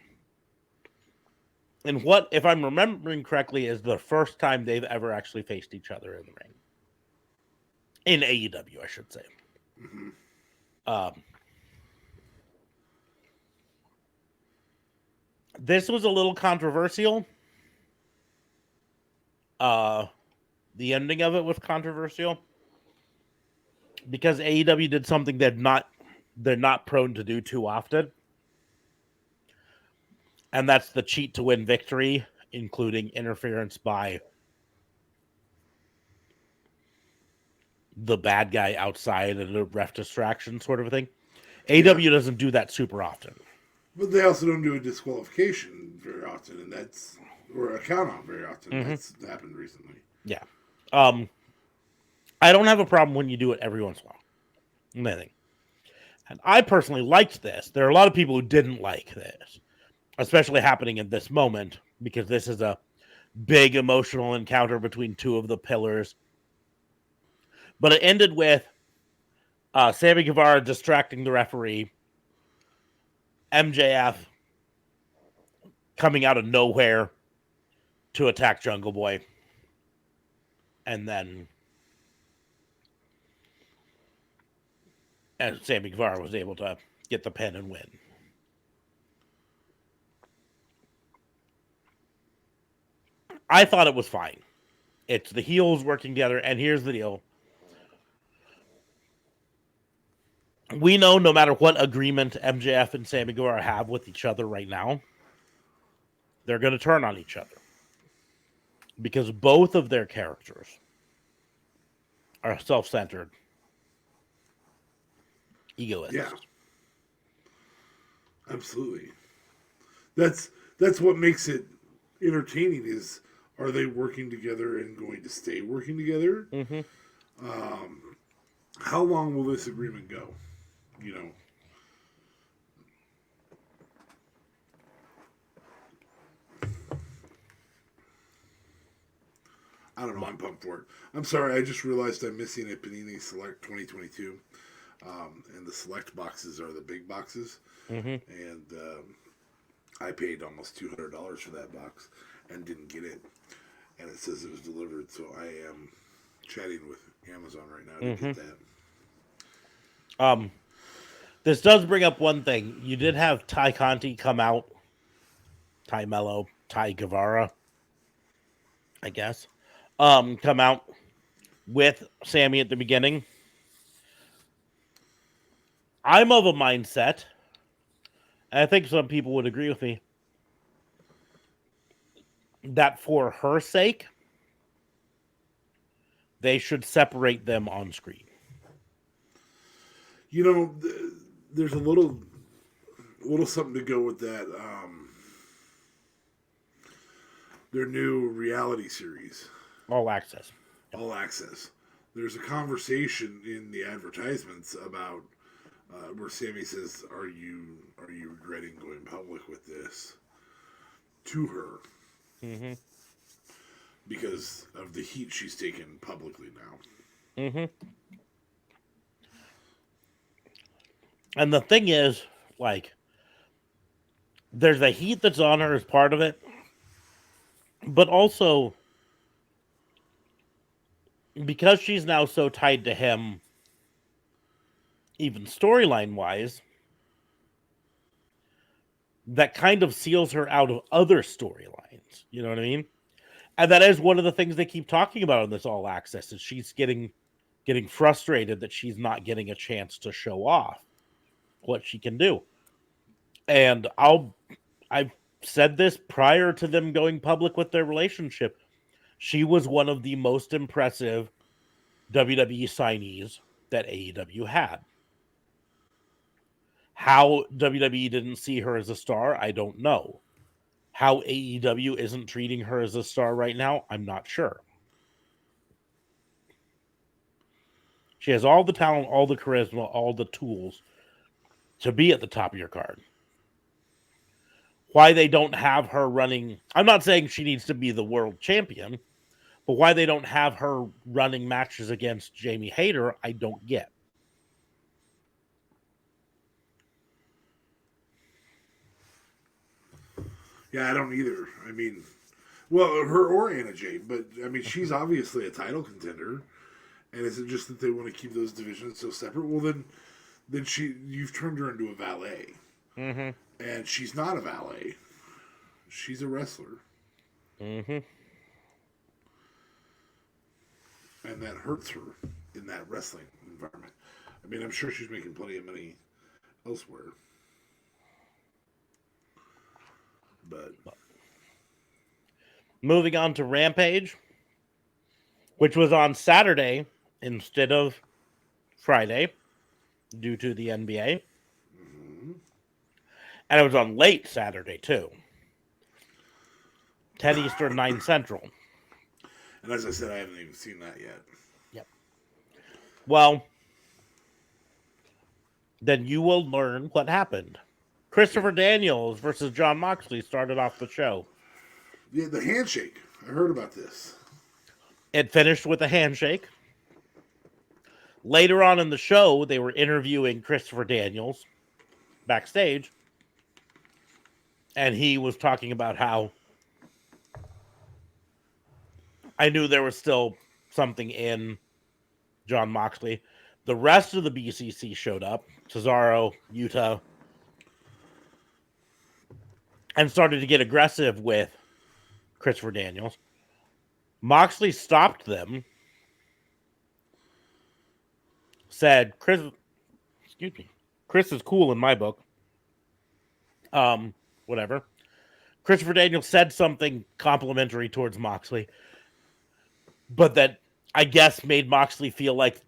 And what, if I'm remembering correctly, is the first time they've ever actually faced each other in the ring. In AEW, I should say. This was a little controversial. The ending of it was controversial because AEW did something they're not prone to do too often, and that's the cheat to win victory, including interference by the bad guy outside and a ref distraction sort of a thing. AEW doesn't do that super often. But they also don't do a disqualification very often, and that's, or a count out very often. That's happened recently. Yeah. I don't have a problem when you do it every once in a while. Anything. And I personally liked this. There are a lot of people who didn't like this, especially happening in this moment, because this is a big emotional encounter between two of the pillars. But it ended with Sammy Guevara distracting the referee, MJF coming out of nowhere to attack Jungle Boy, and then Sammy Guevara was able to get the pin and win. I thought it was fine. It's the heels working together, and here's the deal. We know no matter what agreement MJF and Sammy Guevara have with each other right now, they're going to turn on each other. Because both of their characters are self-centered egoists. Yeah. Absolutely. That's what makes it entertaining is, are they working together and going to stay working together? How long will this agreement go? You know, I don't know. I'm pumped for it. I'm sorry. I just realized I'm missing a Panini Select 2022. And the Select boxes are the big boxes. And I paid almost $200 for that box and didn't get it. And it says it was delivered. So I am chatting with Amazon right now to get that. This does bring up one thing. You did have Ty Conti come out. Ty Mello. Ty Guevara. I guess. Come out with Sammy at the beginning. I'm of a mindset, and I think some people would agree with me, that for her sake, they should separate them on screen. You know, there's a little something to go with that. Their new reality series, All Access. All Access. There's a conversation in the advertisements about where Sammy says, "Are you regretting going public with this?" to her, because of the heat she's taken publicly now. And the thing is, like, there's a heat that's on her as part of it, but also because she's now so tied to him, even storyline wise, that kind of seals her out of other storylines. You know what I mean? And that is one of the things they keep talking about in this All Access, is she's getting frustrated that she's not getting a chance to show off what she can do. And I've said this prior to them going public with their relationship. She was one of the most impressive WWE signees that AEW had. How WWE didn't see her as a star, I don't know. How AEW isn't treating her as a star right now, I'm not sure. She has all the talent, all the charisma, all the tools to be at the top of your card. Why they don't have her running, I'm not saying she needs to be the world champion, but why they don't have her running matches against Jamie Hayter, I don't get. Yeah, I don't either. I mean, well, her or Anna Jay, but I mean, she's obviously a title contender, and is it just that they want to keep those divisions so separate? Well, then you've turned her into a valet, and she's not a valet; she's a wrestler, and that hurts her in that wrestling environment. I mean, I'm sure she's making plenty of money elsewhere, but moving on to Rampage, which was on Saturday instead of Friday due to the NBA. And it was on late Saturday, too. 10 Eastern, 9 Central. And as I said, I haven't even seen that yet. Yep. Well, then you will learn what happened. Christopher Daniels versus Jon Moxley started off the show. Yeah, the handshake. I heard about this. It finished with a handshake. Later on in the show, they were interviewing Christopher Daniels backstage. And he was talking about how I knew there was still something in Jon Moxley. The rest of the BCC showed up. Cesaro, Yuta. And started to get aggressive with Christopher Daniels. Moxley stopped them. Said, Chris is cool in my book. Whatever. Christopher Daniels said something complimentary towards Moxley, but that I guess made Moxley feel like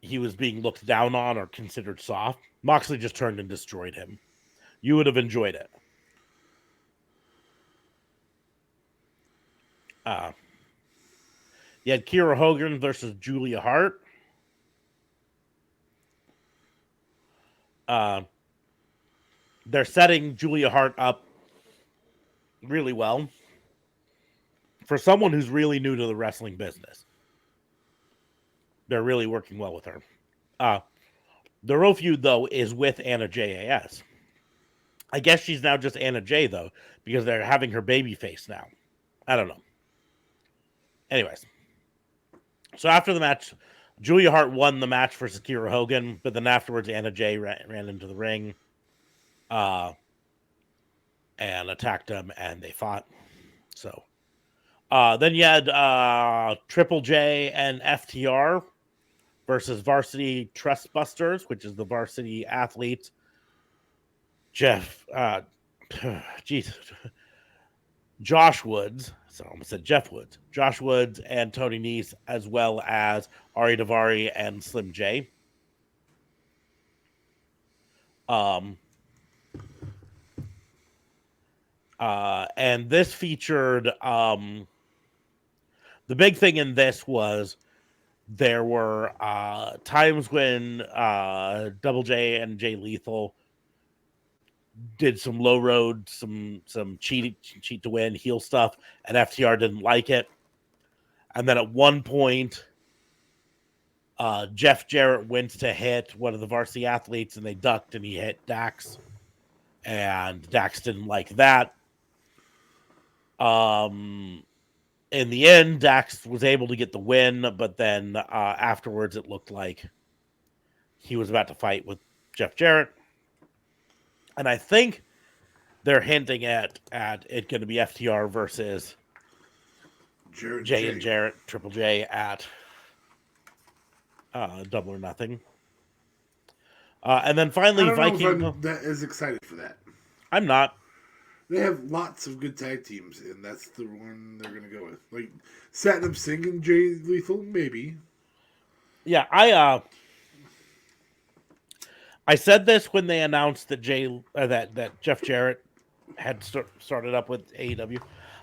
he was being looked down on or considered soft. Moxley just turned and destroyed him. You would have enjoyed it. You had Kiera Hogan versus Julia Hart. They're setting Julia Hart up really well for someone who's really new to the wrestling business. They're really working well with her. The real feud, though, is with Anna JAS. I guess she's now just Anna J, though, because they're having her baby face now. I don't know. Anyways. So after the match, Julia Hart won the match versus Kiera Hogan, but then afterwards Anna J ran into the ring and attacked him, and they fought. So then you had Triple J and FTR versus Varsity Trustbusters, which is the varsity athletes. Josh Woods. So I almost said Jeff Woods. Josh Woods and Tony Nese, as well as Ari Daivari and Slim J. And this featured the big thing in this was there were times when Double J and Jay Lethal did some low road, some cheat to win, heel stuff, and FTR didn't like it. And then at one point, Jeff Jarrett went to hit one of the varsity athletes, and they ducked, and he hit Dax, and Dax didn't like that. In the end, Dax was able to get the win, but then afterwards, it looked like he was about to fight with Jeff Jarrett. And I think they're hinting at it going to be FTR versus Jay and Jarrett, Triple J at Double or Nothing. And then finally, I don't Viking. know if I'm that as excited for that. I'm not. They have lots of good tag teams, and that's the one they're going to go with. Like Satnam Singh and Jay Lethal, maybe. Yeah, I said this when they announced that that Jeff Jarrett had started up with AEW.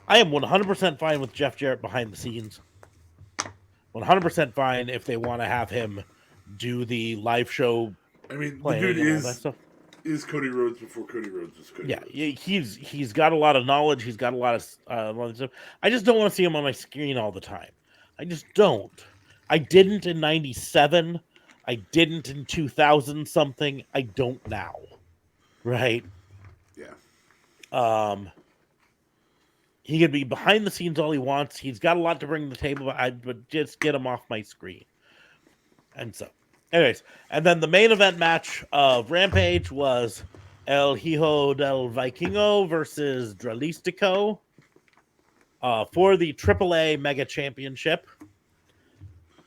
I am 100% fine with Jeff Jarrett behind the scenes. 100% fine if they want to have him do the live show I mean, the dude planning and all that stuff. is Cody Rhodes before Cody Rhodes was Cody Yeah, Rhodes. he's got a lot of knowledge. He's got a lot of stuff. I just don't want to see him on my screen all the time. I just don't. I didn't in '97. I didn't in 2000 something. I don't now. Right? Yeah. He can be behind the scenes all he wants. He's got a lot to bring to the table, but just get him off my screen. And so, anyways, and then the main event match of Rampage was El Hijo del Vikingo versus Dralistico for the AAA Mega Championship.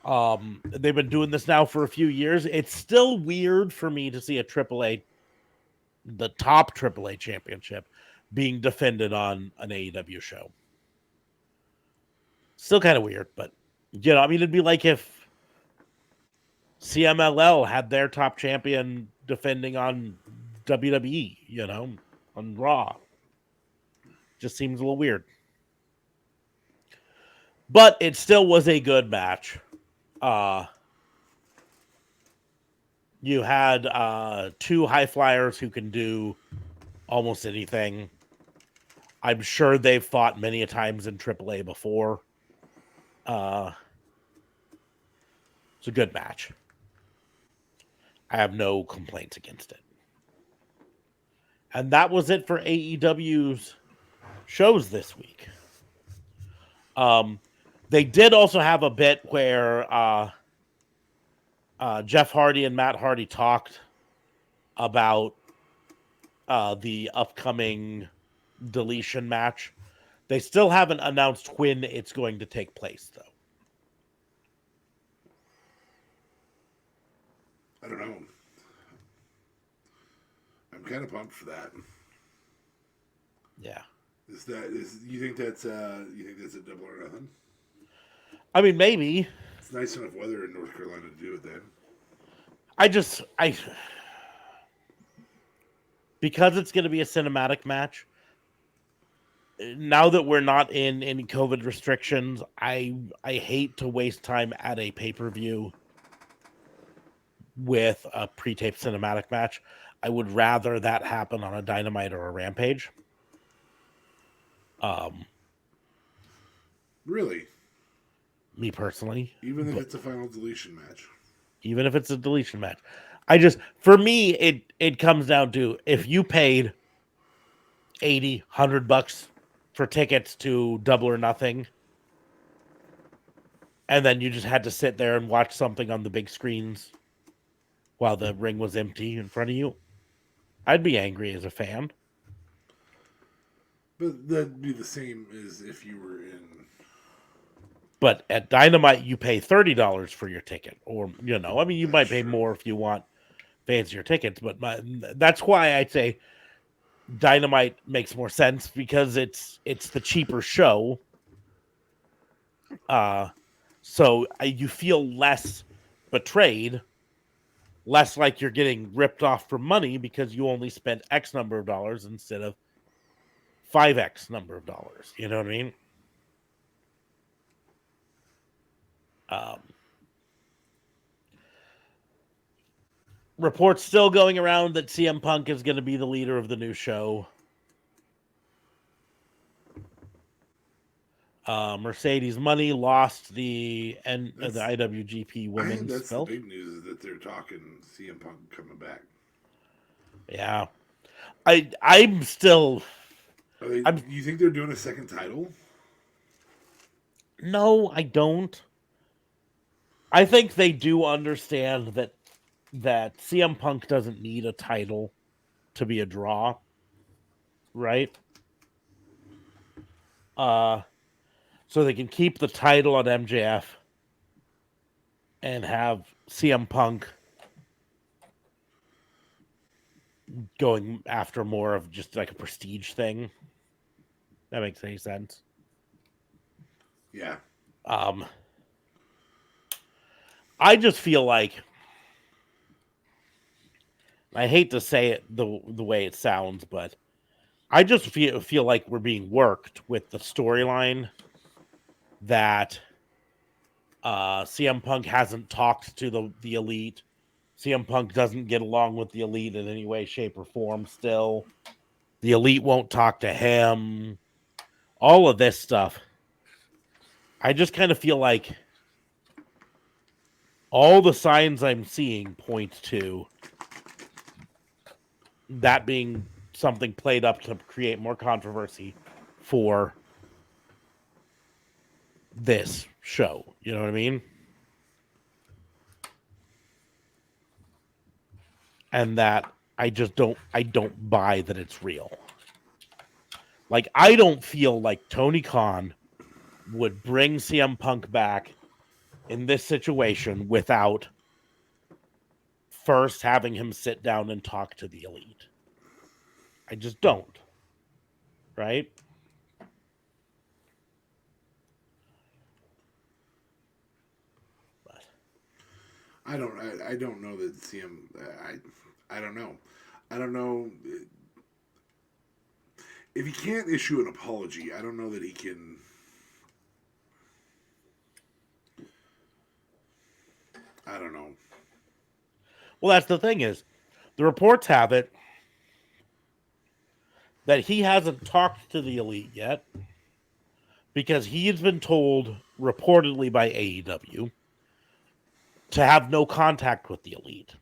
They've been doing this now for a few years. It's still weird for me to see the top AAA championship, being defended on an AEW show. Still kind of weird, but I mean, it'd be like if CMLL had their top champion defending on WWE, on Raw. Just seems a little weird. But it still was a good match. You had two high flyers who can do almost anything. I'm sure they've fought many a times in AAA before. It's a good match. I have no complaints against it. And that was it for AEW's shows this week. They did also have a bit where Jeff Hardy and Matt Hardy talked about the upcoming deletion match. They still haven't announced when it's going to take place, though. I don't know. I'm kind of pumped for that. Yeah. You think that's a double or nothing? I mean, maybe. It's nice enough weather in North Carolina to do it then. Because it's going to be a cinematic match, now that we're not in any COVID restrictions, I hate to waste time at a pay-per-view with a pre-taped cinematic match. I would rather that happen on a Dynamite or a Rampage. Really? Me personally. Even if it's a final deletion match. Even if it's a deletion match. For me, it comes down to if you paid $80, $100 for tickets to Double or Nothing, and then you just had to sit there and watch something on the big screens while the ring was empty in front of you, I'd be angry as a fan. But that'd be the same as if you were in. But at Dynamite, you pay $30 for your ticket, or you might pay more if you want fancier tickets. But that's why I'd say Dynamite makes more sense, because it's the cheaper show. So you feel less betrayed, less like you're getting ripped off for money because you only spent X number of dollars instead of 5X number of dollars. You know what I mean? Reports still going around that CM Punk is going to be the leader of the new show. Mercedes Money lost the IWGP Women's That's belt. the big news, is that they're talking CM Punk coming back. Yeah, I'm still. You think they're doing a second title? No, I don't. I think they do understand that CM Punk doesn't need a title to be a draw, right? So they can keep the title on MJF and have CM Punk going after more of just like a prestige thing. That makes any sense. Yeah. I just feel like I hate to say it the way it sounds, but I just feel like we're being worked with the storyline that CM Punk hasn't talked to the Elite. CM Punk doesn't get along with the Elite in any way, shape, or form still. The Elite won't talk to him. All of this stuff. I just kind of feel like all the signs I'm seeing point to that being something played up to create more controversy for this show. You know what I mean? And that I don't buy that it's real. Like, I don't feel like Tony Khan would bring CM Punk back in this situation without first having him sit down and talk to the Elite. I just don't. Right? But I don't know that CM. I don't know. I don't know if he can't issue an apology. I don't know that he can. I don't know. well, that's the thing is, the reports have it that he hasn't talked to the Elite yet because he's been told reportedly by AEW to have no contact with the Elite.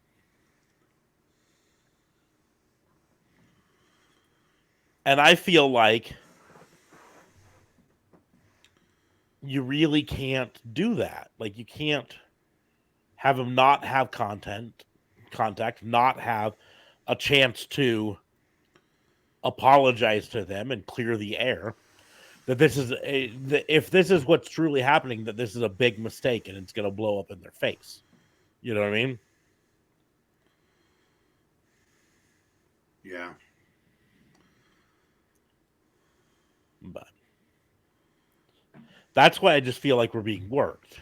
And I feel like you really can't do that. Like, you can't have him not have contact, not have a chance to apologize to them and clear the air. That this is if this is what's truly happening, that this is a big mistake and it's going to blow up in their face. You know what I mean? Yeah. But that's why I just feel like we're being worked.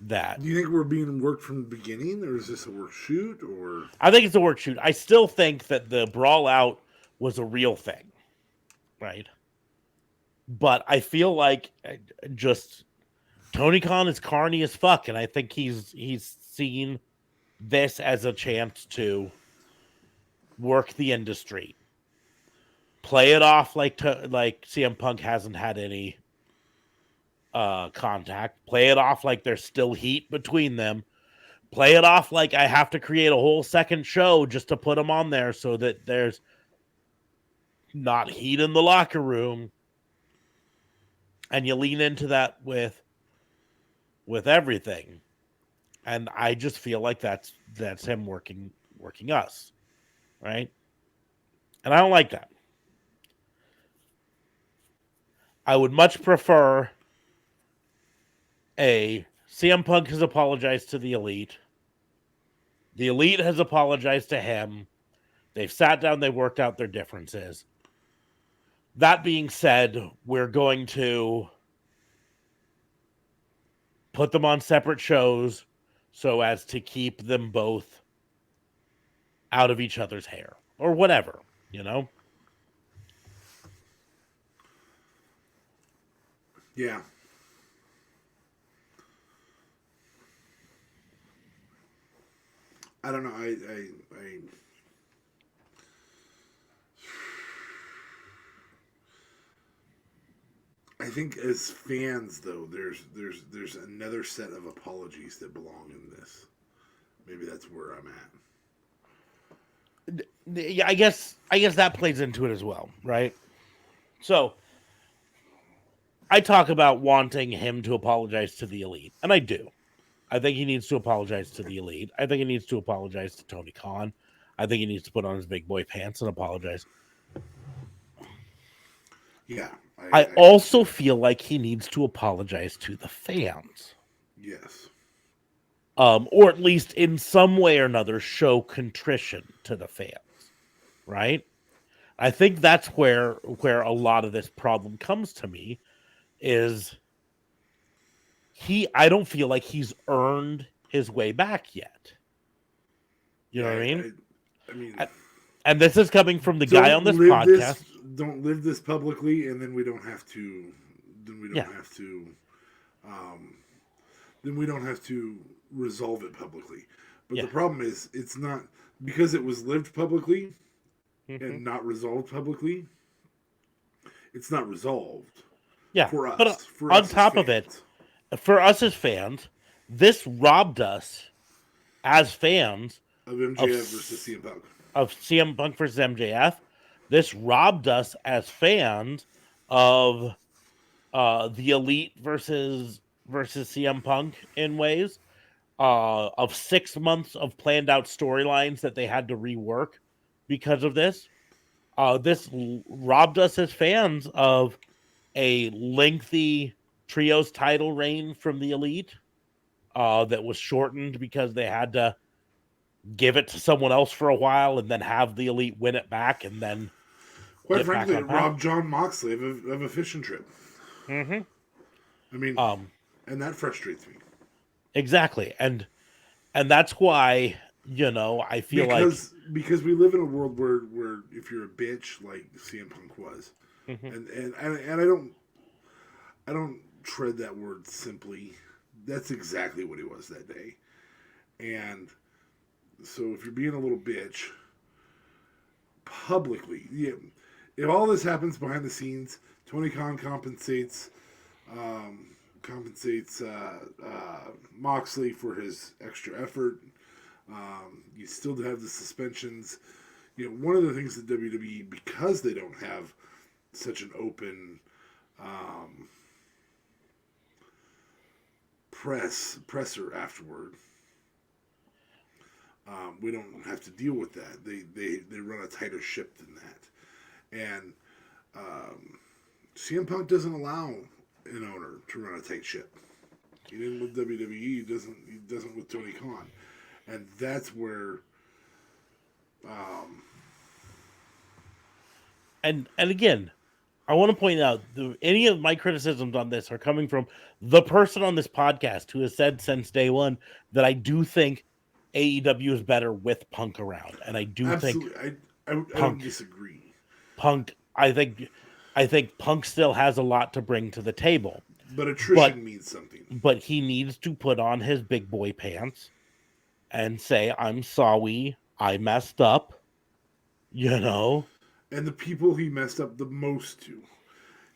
That Do you think we're being worked from the beginning, or is this a work shoot, or? I think it's a work shoot. I still think that the brawl out was a real thing, right? But I feel like just Tony Khan is carny as fuck, and I think he's seen this as a chance to work the industry, play it off like CM Punk hasn't had any contact, play it off like there's still heat between them, play it off like I have to create a whole second show just to put them on there so that there's not heat in the locker room, and you lean into that with everything. And I just feel like that's him working us, right? And I don't like that. I would much prefer CM Punk has apologized to the Elite. The Elite has apologized to him. They've sat down, they've worked out their differences. That being said, we're going to put them on separate shows so as to keep them both out of each other's hair or whatever, you know? Yeah. I don't know. I think as fans, though, there's another set of apologies that belong in this. Maybe that's where I'm at. Yeah, I guess that plays into it as well, right? So I talk about wanting him to apologize to the Elite, and I do. I think he needs to apologize to the Elite. I think he needs to apologize to Tony Khan. I think he needs to put on his big boy pants and apologize. Yeah. I also feel like he needs to apologize to the fans. Yes. Or at least in some way or another show contrition to the fans, right? I think that's where a lot of this problem comes to me is I don't feel like he's earned his way back yet. You know what I mean? I mean, and this is coming from the guy on this podcast. Don't live this publicly, and then we don't have to. Then we don't have to. Then we don't have to resolve it publicly. But the problem is, it's not because it was lived publicly and not resolved publicly. It's not resolved. Yeah, for us. But for on us top of it, for us as fans, this robbed us as fans of MJF versus CM Punk. Of CM Punk versus MJF. This robbed us as fans of the Elite versus CM Punk in ways. Of 6 months of planned out storylines that they had to rework because of this. This robbed us as fans of a lengthy trios title reign from the Elite that was shortened because they had to give it to someone else for a while and then have the Elite win it back and then quite frankly, it robbed John Moxley of a fishing trip. Mm-hmm. I mean, and that frustrates me. Exactly. And that's why, I feel because we live in a world where if you're a bitch like CM Punk was, and I don't tread that word simply. That's exactly what he was that day. And so if you're being a little bitch publicly, if all this happens behind the scenes, Tony Khan compensates Moxley for his extra effort. You still have the suspensions. One of the things that WWE, because they don't have such an open presser afterward, we don't have to deal with that. They run a tighter ship than that, and CM Punk doesn't allow an owner to run a tight ship. He didn't with WWE. He doesn't with Tony Khan, and that's where. And again, I want to point out any of my criticisms on this are coming from the person on this podcast who has said since day one that I do think AEW is better with Punk around, and I do think I don't disagree. Punk, I think Punk still has a lot to bring to the table. But attrition means something. But he needs to put on his big boy pants and say, "I'm sorry, I messed up." And the people he messed up the most to.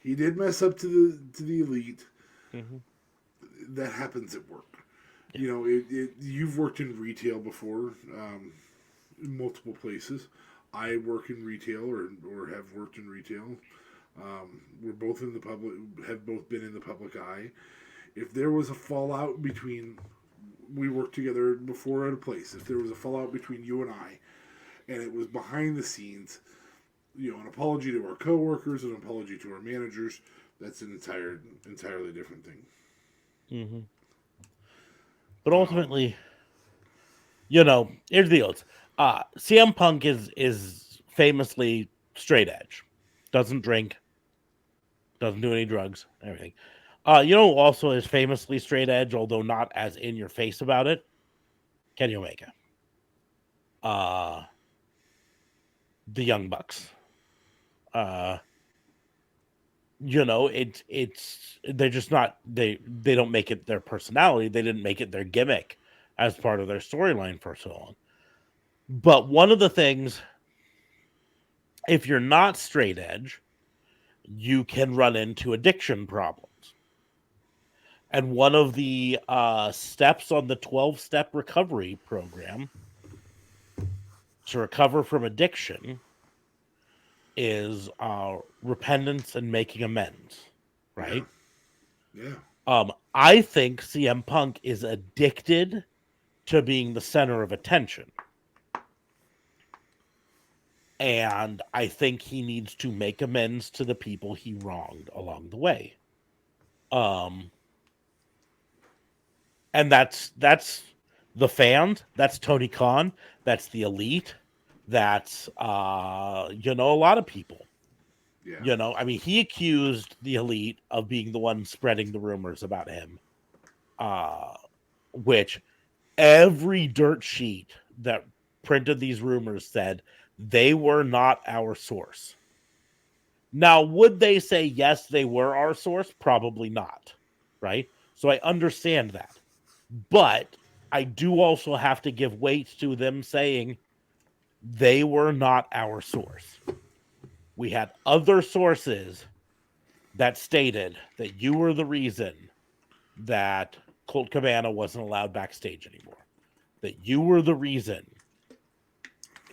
He did mess up to the Elite. Mm-hmm. That happens at work. Yeah. You've worked in retail before, in multiple places. I work in retail or have worked in retail. We're both in the public, have both been in the public eye. If there was a fallout between, we worked together before at a place. If there was a fallout between you and I, and it was behind the scenes, an apology to our coworkers, an apology to our managers, that's an entirely different thing. Mm-hmm. But ultimately, here's the deal. CM Punk is famously straight edge. Doesn't drink. Doesn't do any drugs. Everything. Who also is famously straight edge, although not as in your face about it? Kenny Omega. The Young Bucks. It's they're just not they don't make it their personality. They didn't make it their gimmick as part of their storyline for so long. But one of the things, if you're not straight edge, you can run into addiction problems. And one of the steps on the 12-step recovery program to recover from addiction is repentance and making amends, right? Yeah. I think CM Punk is addicted to being the center of attention. And I think he needs to make amends to the people he wronged along the way. And that's the fans, that's Tony Khan, that's the Elite, that's a lot of people. Yeah. He accused the Elite of being the one spreading the rumors about him. Which every dirt sheet that printed these rumors said they were not our source. Now, would they say, yes, they were our source? Probably not, right? So I understand that. But I do also have to give weight to them saying they were not our source. We had other sources that stated that you were the reason that Colt Cabana wasn't allowed backstage anymore. That you were the reason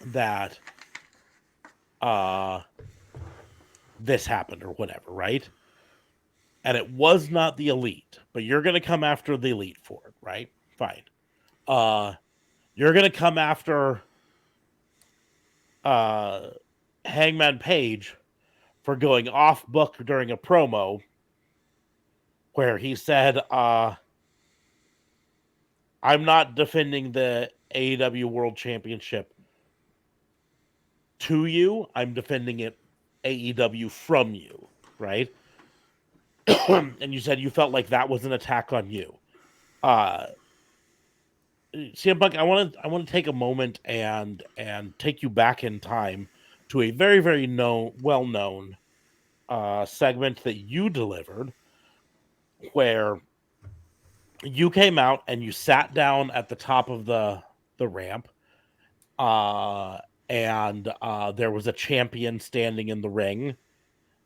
that this happened or whatever, right? And it was not the Elite, but you're going to come after the Elite for it, right? Fine. You're going to come after Hangman Page for going off book during a promo where he said, I'm not defending the AEW World Championship to you. I'm defending it AEW from you, right? And you said you felt like that was an attack on you. CM Punk, I want to take a moment and take you back in time to a very, very well known segment that you delivered, where you came out and you sat down at the top of the ramp, and there was a champion standing in the ring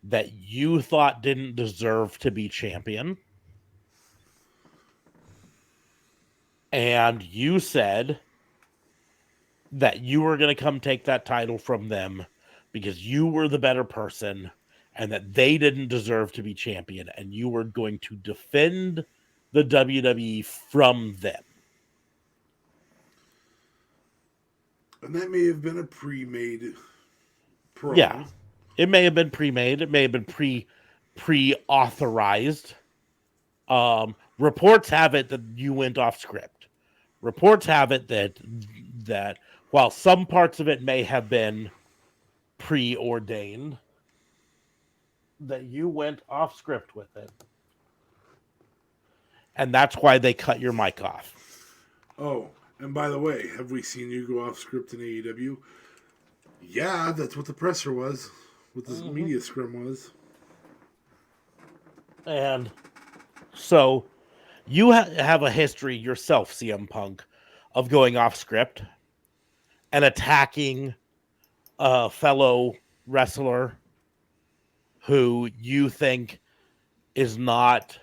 that you thought didn't deserve to be champion. And you said that you were going to come take that title from them because you were the better person and that they didn't deserve to be champion, and you were going to defend the WWE from them. And that may have been a pre-made promo. Yeah. It may have been pre-made. It may have been pre-authorized. Reports have it that you went off script. Reports have it that while some parts of it may have been preordained, that you went off script with it. And that's why they cut your mic off. Oh, and by the way, have we seen you go off script in AEW? Yeah, that's what the presser was. What the media scrum was. And so you have a history yourself, CM Punk, of going off script and attacking a fellow wrestler who you think is not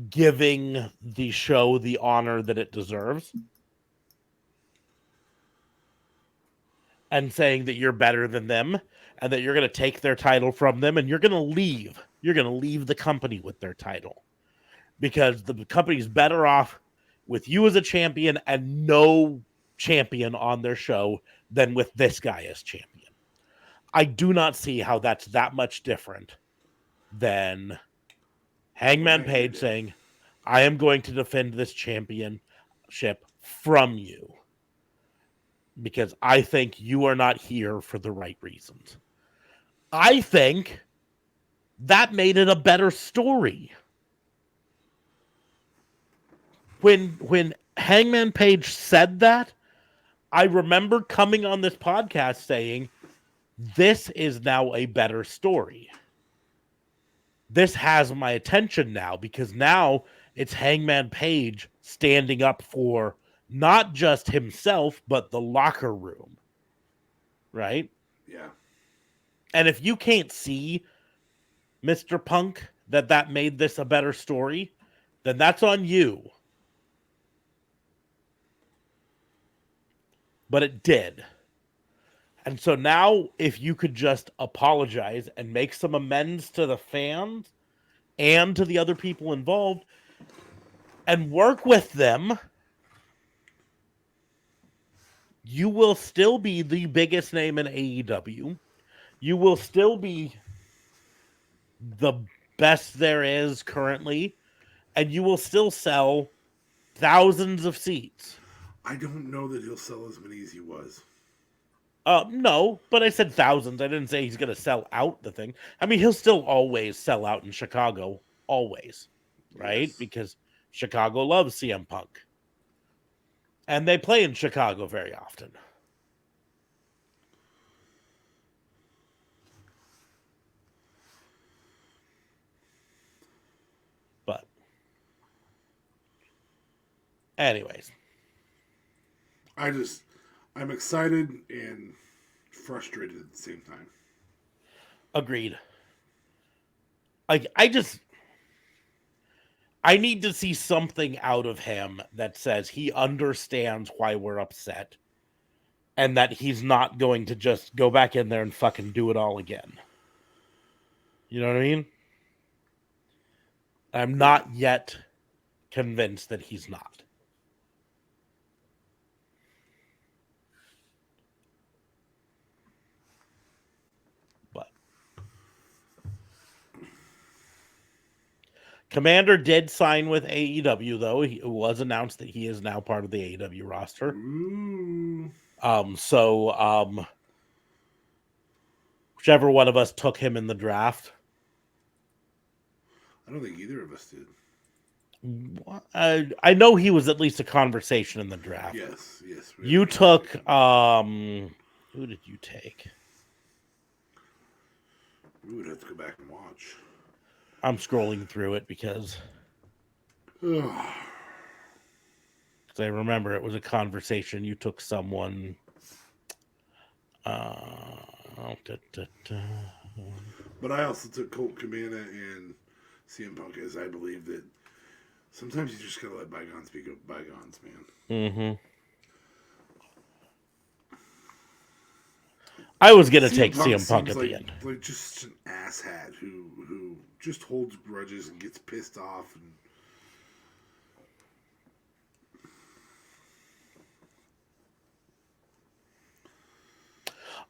giving the show the honor that it deserves. And saying that you're better than them and that you're going to take their title from them and you're going to leave. You're going to leave the company with their title because the company's better off with you as a champion and no champion on their show than with this guy as champion. I do not see how that's that much different than Hangman Page saying, I am going to defend this championship from you because I think you are not here for the right reasons. I think that made it a better story. When Hangman Page said that, I remember coming on this podcast saying, this is now a better story. This has my attention now because now it's Hangman Page standing up for not just himself, but the locker room. Right? Yeah. And if you can't see, Mr. Punk, that made this a better story, then that's on you. But it did. And so now, if you could just apologize and make some amends to the fans and to the other people involved and work with them, you will still be the biggest name in AEW. You will still be the best there is currently, and you will still sell thousands of seats. I don't know that he'll sell as many as he was. No, but I said thousands. I didn't say he's going to sell out the thing. I mean, he'll still always sell out in Chicago, always, right? Yes. Because Chicago loves CM Punk. And they play in Chicago very often. But anyways. I'm excited and frustrated at the same time. Agreed. I need to see something out of him that says he understands why we're upset and that he's not going to just go back in there and fucking do it all again. You know what I mean? I'm not yet convinced that he's not. But Commander did sign with AEW, though. It was announced that he is now part of the AEW roster. Ooh. So whichever one of us took him in the draft. I don't think either of us did. I know he was at least a conversation in the draft. Yes. You took who did you take? We would have to go back and watch. I'm scrolling through it because I remember it was a conversation. You took someone. But I also took Colt Cabana and CM Punk, as I believe that sometimes you just gotta let bygones be bygones, man. Mm-hmm. I was gonna take CM Punk at the end. Like just an asshat who just holds grudges and gets pissed off and.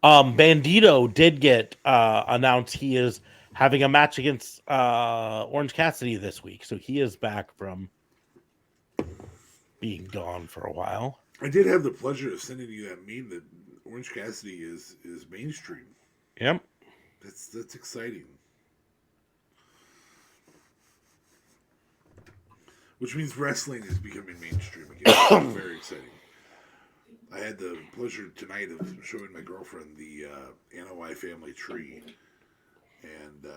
Bandito did get announced he is having a match against Orange Cassidy this week, so he is back from being gone for a while. I did have the pleasure of sending you that meme that Orange Cassidy is mainstream. Yep. That's exciting. Which means wrestling is becoming mainstream again. Very exciting. I had the pleasure tonight of showing my girlfriend the NOI family tree. And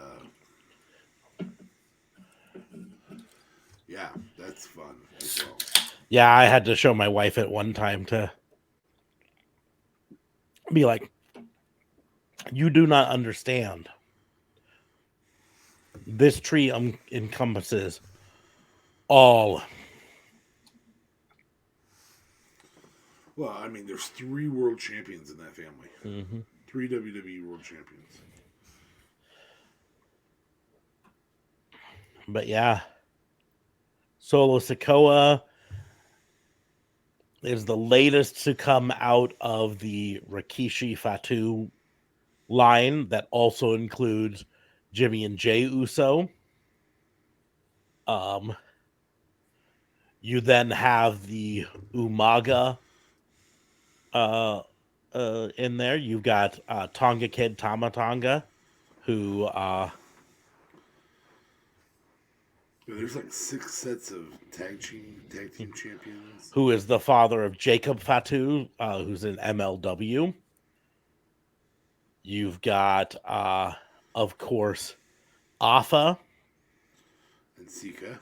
yeah, that's fun as well. Yeah, I had to show my wife at one time to be like, you do not understand. This tree encompasses all. Well, I mean, there's 3 world champions in that family. Mm-hmm. 3 WWE world champions. But yeah, Solo Sikoa is the latest to come out of the Rikishi Fatu line that also includes Jimmy and Jay Uso. You then have the Umaga in there. You've got Tonga Kid Tama Tonga, who there's like 6 sets of tag team champions. Who is the father of Jacob Fatu, who's in MLW. You've got, of course, Afa. And Sika.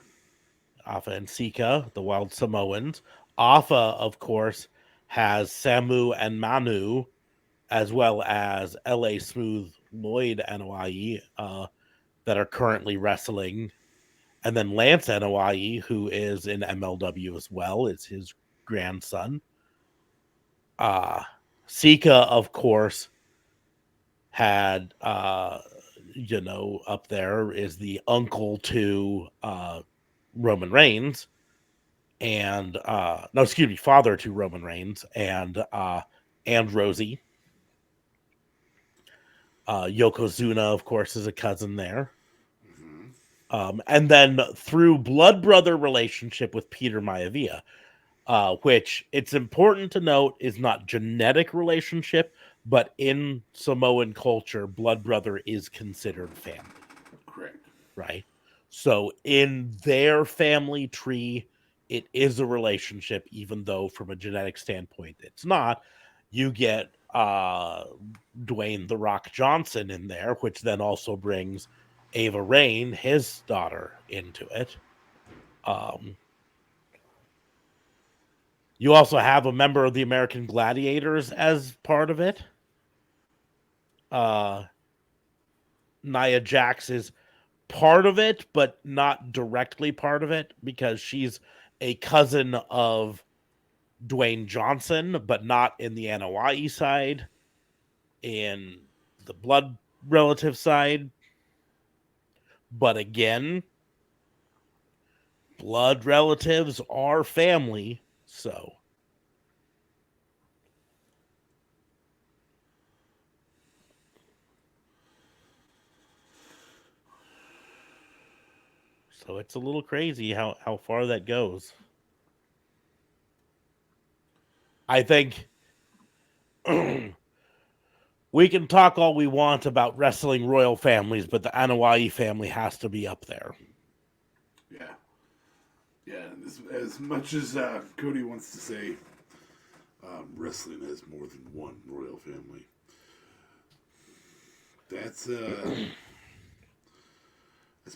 Afa and Sika, the Wild Samoans. Afa, of course, has Samu and Manu, as well as LA Smooth Lloyd Anoa'i, that are currently wrestling. And then Lance Anoa'i, who is in MLW as well, is his grandson. Sika, of course, had, up there is the uncle to Roman Reigns. And, father to Roman Reigns and Rosie. Yokozuna, of course, is a cousin there. And then through blood brother relationship with Peter Maivia, which it's important to note is not genetic relationship, but in Samoan culture, blood brother is considered family. Correct. Right? So in their family tree it is a relationship, even though from a genetic standpoint it's not. You get Dwayne The Rock Johnson in there, which then also brings Ava Raine, his daughter, into it. You also have a member of the American Gladiators as part of it. Nia Jax is part of it, but not directly part of it because she's a cousin of Dwayne Johnson, but not in the Anoa'i side, in the blood relative side. But again, blood relatives are family, so it's a little crazy how far that goes. I think we can talk all we want about wrestling royal families, but the Anoa'i family has to be up there. Yeah. Yeah, as much as Cody wants to say wrestling has more than one royal family, that's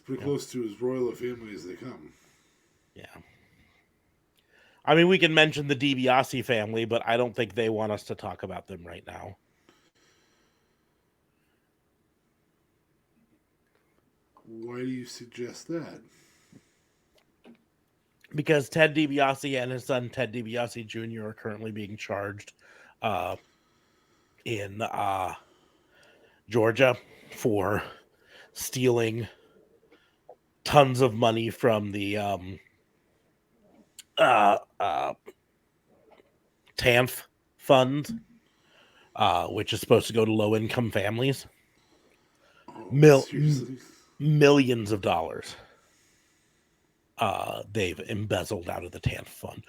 pretty close to as royal a family as they come. Yeah. I mean, we can mention the DiBiase family, but I don't think they want us to talk about them right now. Why do you suggest that? Because Ted DiBiase and his son Ted DiBiase Jr. are currently being charged in Georgia for stealing tons of money from the TANF fund, which is supposed to go to low-income families. Millions of dollars they've embezzled out of the TANF fund.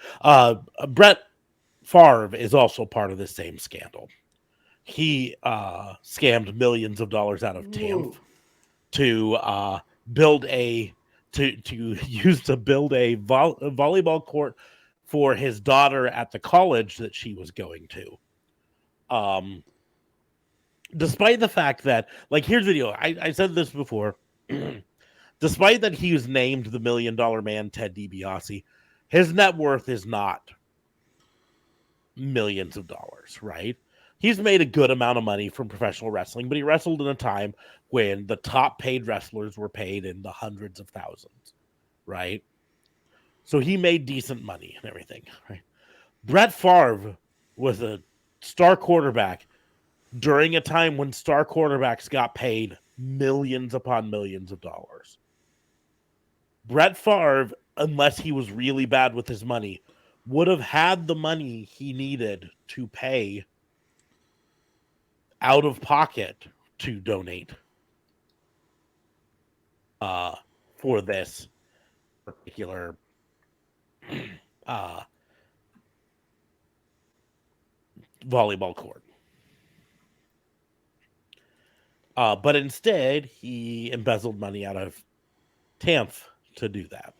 Brett Favre is also part of this same scandal. He scammed millions of dollars out of TANF to build a volleyball court for his daughter at the college that she was going to. Despite the fact that, like, here's the deal. I said this before. Despite that he was named the $1 Million Man, Ted DiBiase, his net worth is not millions of dollars, right? He's made a good amount of money from professional wrestling, but he wrestled in a time when the top paid wrestlers were paid in the hundreds of thousands, right? So he made decent money and everything, right? Brett Favre was a star quarterback during a time when star quarterbacks got paid millions upon millions of dollars. Brett Favre, unless he was really bad with his money, would have had the money he needed to pay out of pocket to donate for this particular volleyball court. But instead, he embezzled money out of TANF to do that.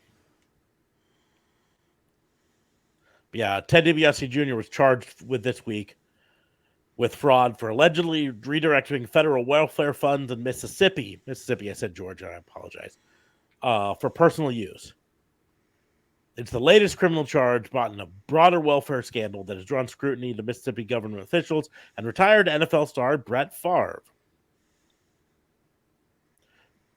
Yeah, Ted DiBiase Jr. was charged with this week with fraud for allegedly redirecting federal welfare funds in Mississippi. I said Georgia, I apologize. For personal use. It's the latest criminal charge brought in a broader welfare scandal that has drawn scrutiny to Mississippi government officials and retired NFL star Brett Favre.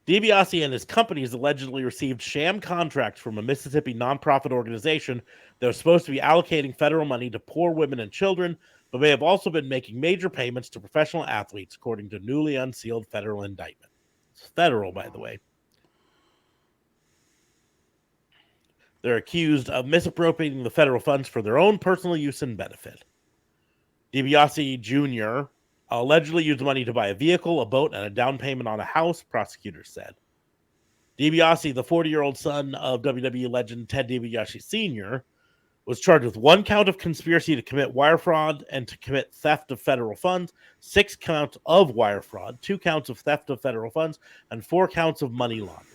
DiBiase and his companies allegedly received sham contracts from a Mississippi nonprofit organization that was supposed to be allocating federal money to poor women and children, but may have also been making major payments to professional athletes, according to newly unsealed federal indictment. It's federal, by the way. They're accused of misappropriating the federal funds for their own personal use and benefit. DiBiase Jr. allegedly used money to buy a vehicle, a boat, and a down payment on a house, prosecutors said. DiBiase, the 40-year-old son of WWE legend Ted DiBiase Sr., was charged with 1 count of conspiracy to commit wire fraud and to commit theft of federal funds, 6 counts of wire fraud, 2 counts of theft of federal funds, and 4 counts of money laundering.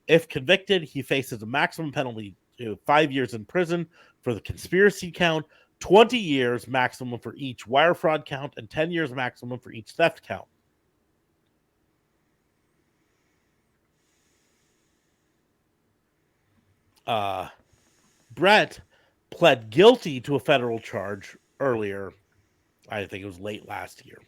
If convicted, he faces a maximum penalty to 5 years in prison for the conspiracy count, 20 years maximum for each wire fraud count, and 10 years maximum for each theft count. Brett pled guilty to a federal charge earlier. I think it was late last year.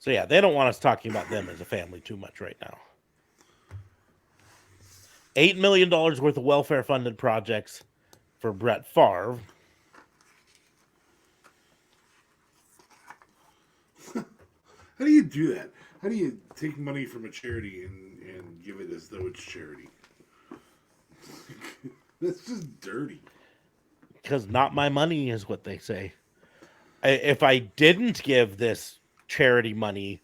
So yeah, they don't want us talking about them as a family too much right now. $8 million worth of welfare-funded projects for Brett Favre. How do you do that? How do you take money from a charity and give it as though it's charity? That's just dirty. Because not my money is what they say. If I didn't give this charity money,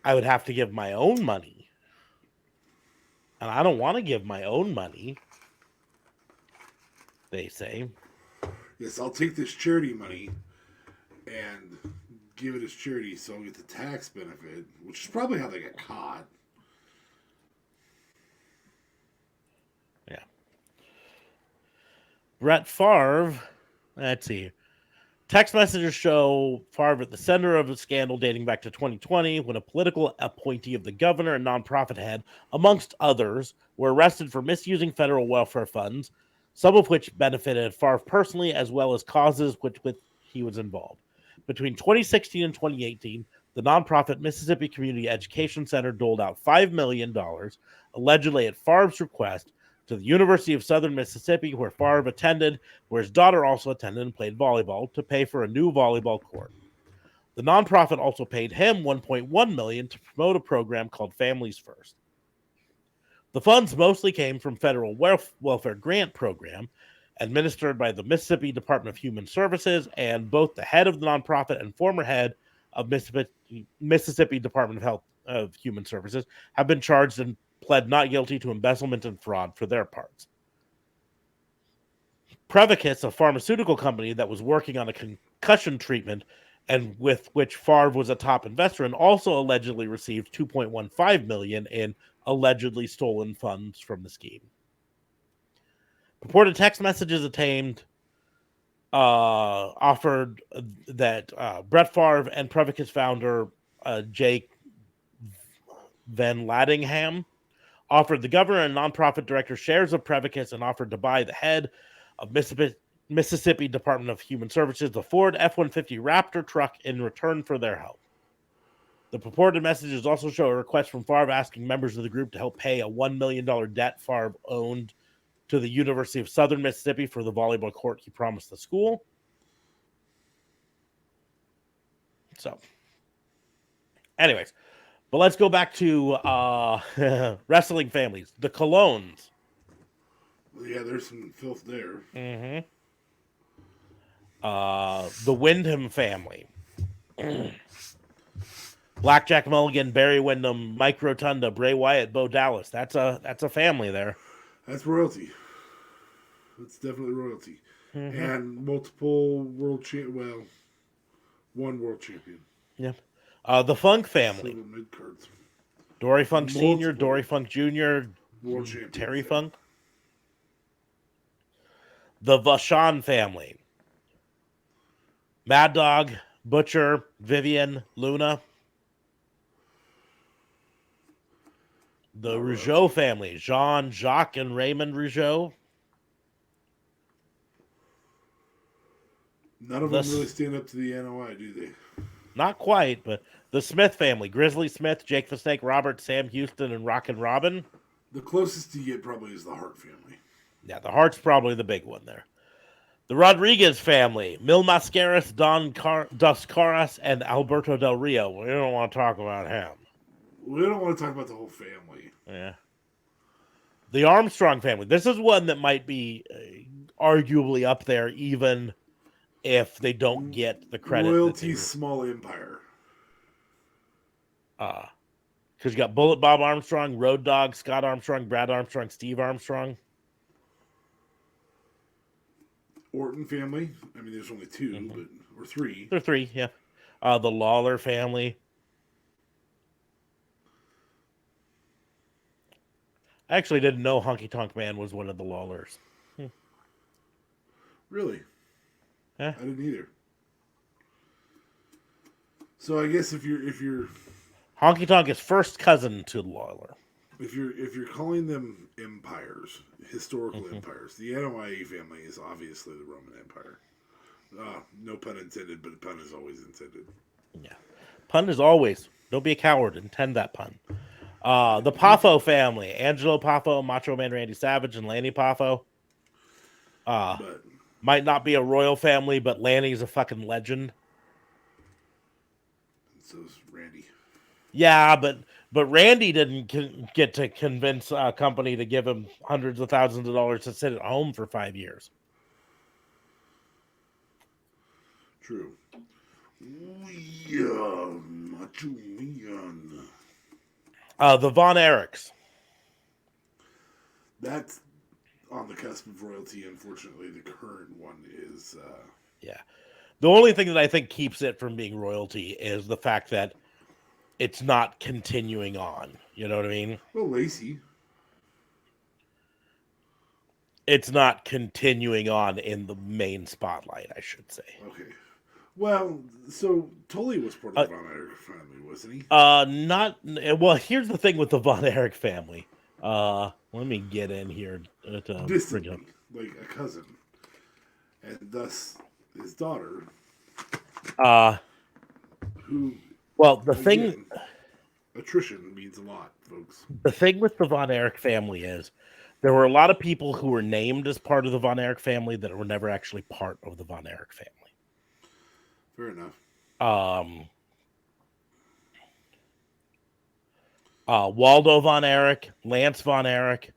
I would have to give my own money. And I don't want to give my own money, they say. Yes, I'll take this charity money and give it as charity so I'll get the tax benefit, which is probably how they got caught. Yeah. Brett Favre, let's see. Text messages show Favre at the center of a scandal dating back to 2020 when a political appointee of the governor and nonprofit head, amongst others, were arrested for misusing federal welfare funds, some of which benefited Favre personally as well as causes with he was involved. Between 2016 and 2018, the nonprofit Mississippi Community Education Center doled out $5 million, allegedly at Favre's request, to the University of Southern Mississippi, where Favre attended, where his daughter also attended and played volleyball, to pay for a new volleyball court. The nonprofit also paid him $1.1 million to promote a program called Families First. The funds mostly came from federal welfare grant program administered by the Mississippi Department of Human Services, and both the head of the nonprofit and former head of Mississippi Department of Health of Human Services have been charged and pled not guilty to embezzlement and fraud for their parts. Prevacus, a pharmaceutical company that was working on a concussion treatment and with which Favre was a top investor, and also allegedly received $2.15 million in allegedly stolen funds from the scheme. Purported text messages obtained offered that Brett Favre and Prevacus founder Jake Van Ladingham offered the governor and nonprofit director shares of Prevacus and offered to buy the head of Mississippi Department of Human Services the Ford F-150 Raptor truck in return for their help. The purported messages also show a request from Favre asking members of the group to help pay a $1 million debt Favre owed to the University of Southern Mississippi for the volleyball court he promised the school. So, anyways, but let's go back to wrestling families. The Colognes. Yeah, there's some filth there. Mm-hmm. The Wyndham family. Blackjack Mulligan, Barry Windham, Mike Rotunda, Bray Wyatt, Bo Dallas. That's a family there. That's royalty. That's definitely royalty. Mm-hmm. And multiple world champion. One world champion. Yep. The Funk family. Mid-cards. Dory Funk Sr., Dory Funk Jr., world champion. Terry Funk. The Vachon family. Mad Dog, Butcher, Vivian, Luna. The Rougeau family. Jean, Jacques, and Raymond Rougeau. None of them really stand up to the NOI, do they? Not quite, but the Smith family. Grizzly Smith, Jake the Snake Robert, Sam Houston, and Rockin' Robin. The closest you get probably is the Hart family. Yeah, the Hart's probably the big one there. The Rodriguez family. Mil Mascaras, Dos Caras, and Alberto Del Rio. We don't want to talk about him. We don't want to talk about the whole family. Yeah. The Armstrong family. This is one that might be arguably up there, even if they don't get the credit. Royalty's small empire. Because you got Bullet Bob Armstrong, Road Dogg, Scott Armstrong, Brad Armstrong, Steve Armstrong. Orton family. I mean, there's only two, or three. There are three, yeah. The Lawler family. I actually didn't know Honky Tonk Man was one of the Lawlers. Really? Yeah. I didn't either. So I guess if you're Honky Tonk is first cousin to Lawler. if you're calling them empires, historical empires, the NOIA family is obviously the Roman Empire. No pun intended, but pun is always intended. Yeah. Pun is always. Don't be a coward. Intend that pun. The Poffo family. Angelo Poffo, Macho Man Randy Savage, and Lanny Poffo. But Might not be a royal family, but Lanny's a fucking legend. so's Randy. Yeah, but Randy didn't get to convince a company to give him hundreds of thousands of dollars to sit at home for 5 years. True. Macho Man. The Von Erichs. That's on the cusp of royalty. Unfortunately, the current one is. Yeah. The only thing that I think keeps it from being royalty is the fact that it's not continuing on. You know what I mean? Well, Lacey. It's not continuing on in the main spotlight, I should say. Okay. Well, so Tully was part of the Von Erich family, wasn't he? Not well. Here's the thing with the Von Erich family. Let me get in here to bring up. Like a cousin, and thus his daughter. Who? Well, the thing. Attrition means a lot, folks. The thing with the Von Erich family is there were a lot of people who were named as part of the Von Erich family that were never actually part of the Von Erich family. Fair enough. Waldo Von Erich, Lance Von Erich,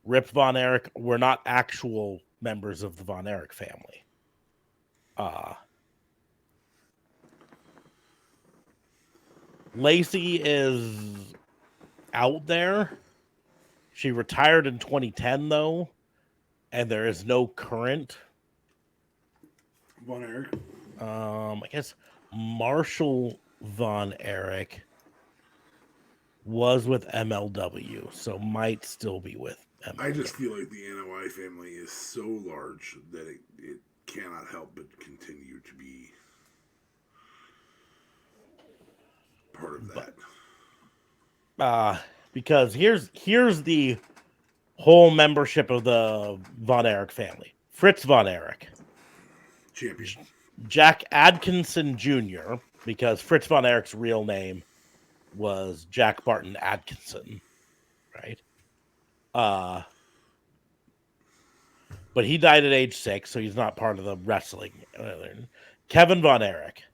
Rip Von Erich were not actual members of the Von Erich family. Lacey is out there. She retired in 2010, though, and there is no current Von Erich. I guess Marshall Von Erich was with MLW, so might still be with MLW. I just feel like the NOI family is so large that it cannot help but continue to be part of that. Because here's the whole membership of the Von Erich family. Fritz Von Erich. Champion. Jack Adkinson Jr., because Fritz Von Erich's real name was Jack Barton Adkinson, right? But he died at age 6, so he's not part of the wrestling. Kevin Von Erich,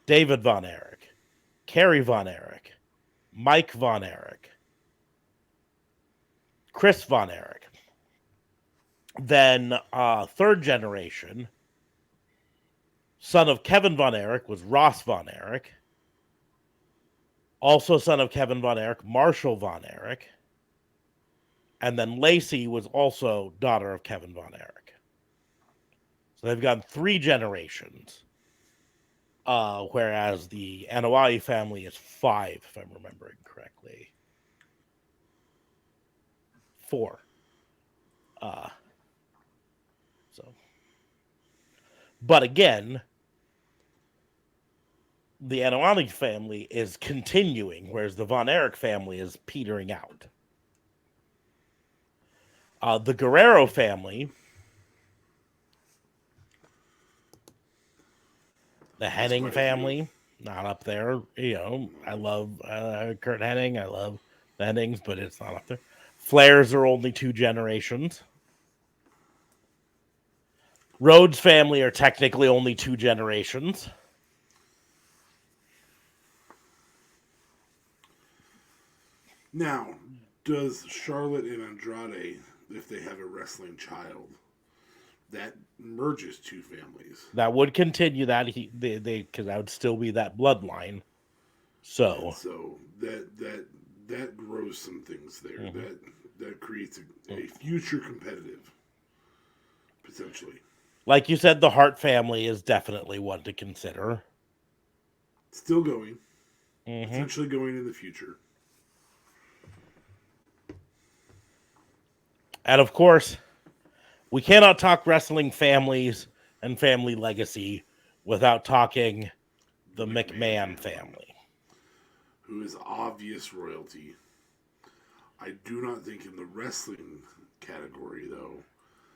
David Von Erich, Kerry Von Erich, Mike Von Erich, Chris Von Erich. Then third generation, son of Kevin Von Erich was Ross Von Erich. Also son of Kevin Von Erich, Marshall Von Erich. And then Lacey was also daughter of Kevin Von Erich. So they've gone 3 generations. Whereas the Anoa'i family is 5, if I'm remembering correctly. 4. But again, the Anoa'i family is continuing, whereas the Von Erich family is petering out. The Guerrero family, the Henning family, not up there. You know, I love Kurt Hennig. I love the Hennings, but it's not up there. Flairs are only 2 generations. Rhodes family are technically only 2 generations. Now, does Charlotte and Andrade, if they have a wrestling child, that merges 2 families? That would continue that because that would still be that bloodline. So that grows some things there. That creates a future competitive potentially. like you said, the Hart family is definitely one to consider. Still going, Mm-hmm. potentially going in the future. And of course, we cannot talk wrestling families and family legacy without talking the McMahon family. Who is obvious royalty. I do not think in the wrestling category though.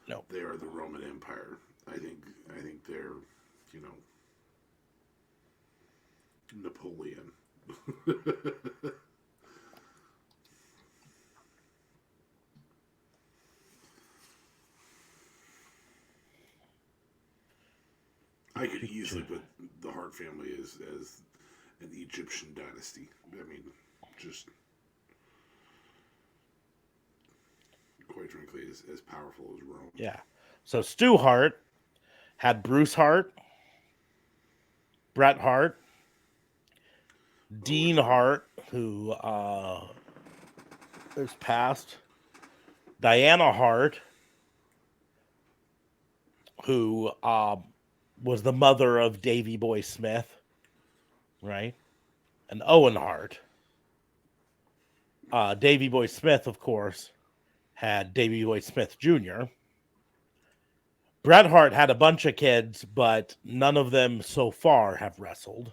No. They are the Roman Empire. I think they're, you know, Napoleon. I could easily put the Hart family as an Egyptian dynasty. I mean, just quite frankly, as powerful as Rome. Yeah. So Stu Hart had Bruce Hart, Bret Hart, Dean Hart, who is passed, Diana Hart, who was the mother of Davy Boy Smith, right? And Owen Hart. Davy Boy Smith, of course, had Davy Boy Smith Jr. Bret Hart had a bunch of kids, but none of them so far have wrestled.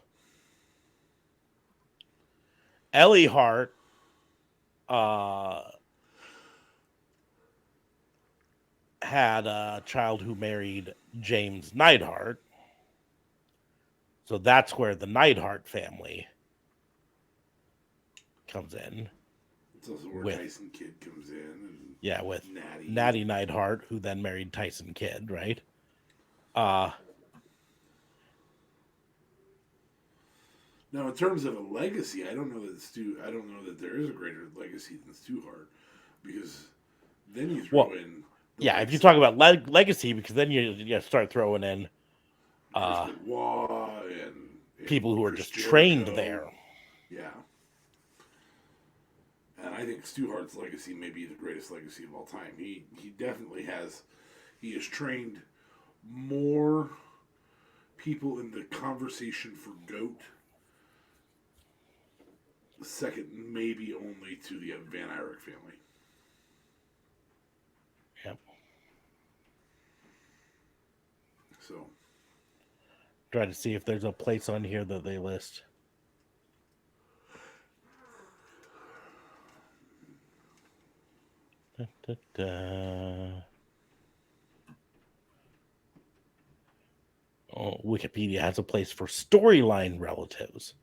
Ellie Hart had a child who married James Neidhart. So that's where the Neidhart family comes in. It's also where Tyson Kidd comes in. And yeah, with Natty Neidhart, who then married Tyson Kidd, right? Now, in terms of a legacy, I don't know that there is a greater legacy than Stu Hart, because then you throw in. Yeah, if you talk about legacy, because then you start throwing in Chris Benoit and people who Chris are just Jericho. trained there. Yeah. And I think Stu Hart's legacy may be the greatest legacy of all time. He definitely has. He has trained more people in the conversation for GOAT. Second, maybe only to the Van Eyck family. Yep. So, try to see if there's a place on here that they list. Da, da, da. Oh, Wikipedia has a place for storyline relatives.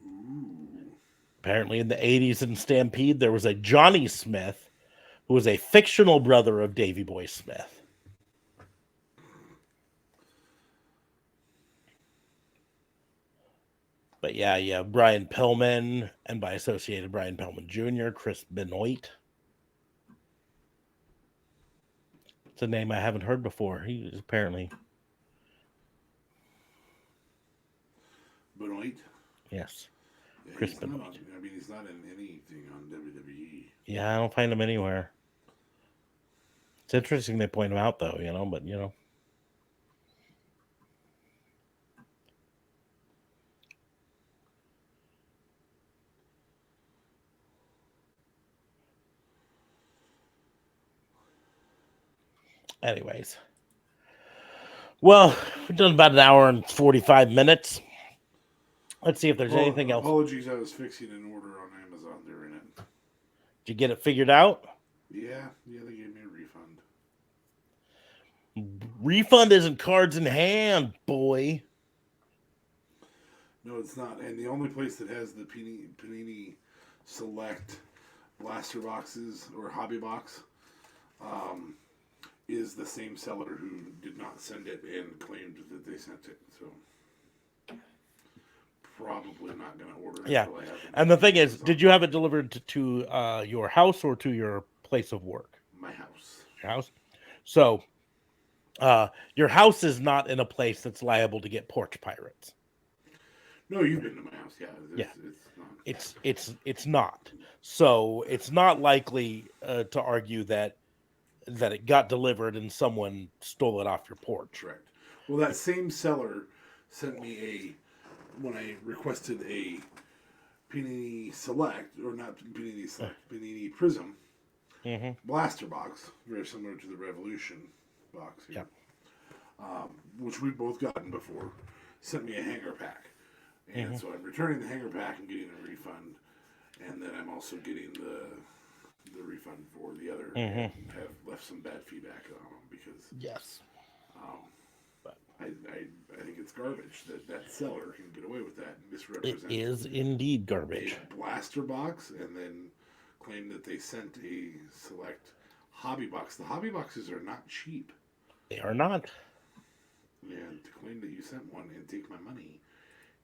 ooh. Apparently, in the 80s in Stampede, there was a Johnny Smith who was a fictional brother of Davy Boy Smith. But yeah, Brian Pillman, and by associated Brian Pillman Jr., Chris Benoit. It's a name I haven't heard before. He is apparently. Benoit? Yes. Yeah, Chris Benoit. He's not in anything on WWE. Yeah, I don't find him anywhere. It's interesting they point him out, though, but. Anyways. Well, we've done about an hour and 45 minutes. Let's see if there's anything else. Apologies, I was fixing an order on Amazon. They're in it. Did you get it figured out? Yeah, they gave me a refund. Refund isn't cards in hand, boy. No, it's not. And the only place that has the Panini Select blaster boxes or hobby box is the same seller who did not send it and claimed that they sent it. So probably not going to order it. Yeah. And the thing is, did you have it delivered to your house or to your place of work? My house. Your house? So your house is not in a place that's liable to get porch pirates. No, you've been to my house. Yeah. Yeah. It's not. It's not. So it's not likely to argue that it got delivered and someone stole it off your porch. Correct. Well, that same seller sent me when I requested a Panini Select, or not Panini Select, Panini Prism blaster box, very similar to the Revolution box here, which we've both gotten before, sent me a hanger pack. And so I'm returning the hanger pack and getting a refund, and then I'm also getting the refund for the other. And have left some bad feedback on them because I think it's garbage that seller can get away with that and misrepresent. It is indeed garbage. A blaster box, and then claim that they sent a select hobby box. The hobby boxes are not cheap. They are not. And to claim that you sent one and take my money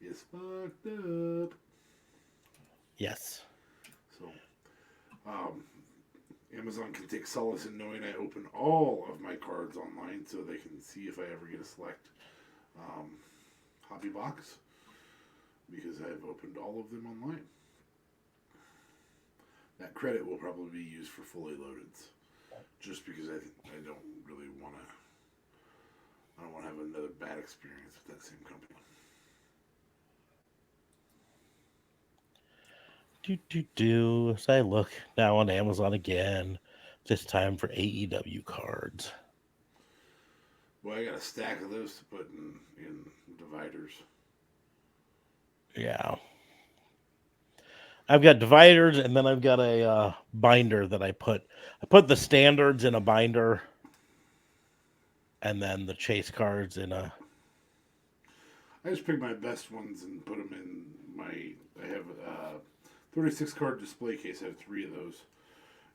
is fucked up. Yes. So, Amazon can take solace in knowing I open all of my cards online so they can see if I ever get a select hobby box, because I've opened all of them online. That credit will probably be used for fully loadeds, just because I don't really want to. I don't want to have another bad experience with that same company. As I look now on Amazon again, this time for AEW cards. Well, I got a stack of those to put in dividers. Yeah. I've got dividers, and then I've got a binder that I put the standards in a binder, and then the chase cards in a. I just pick my best ones and put them in my. I have a 36 card display case. I have 3 of those,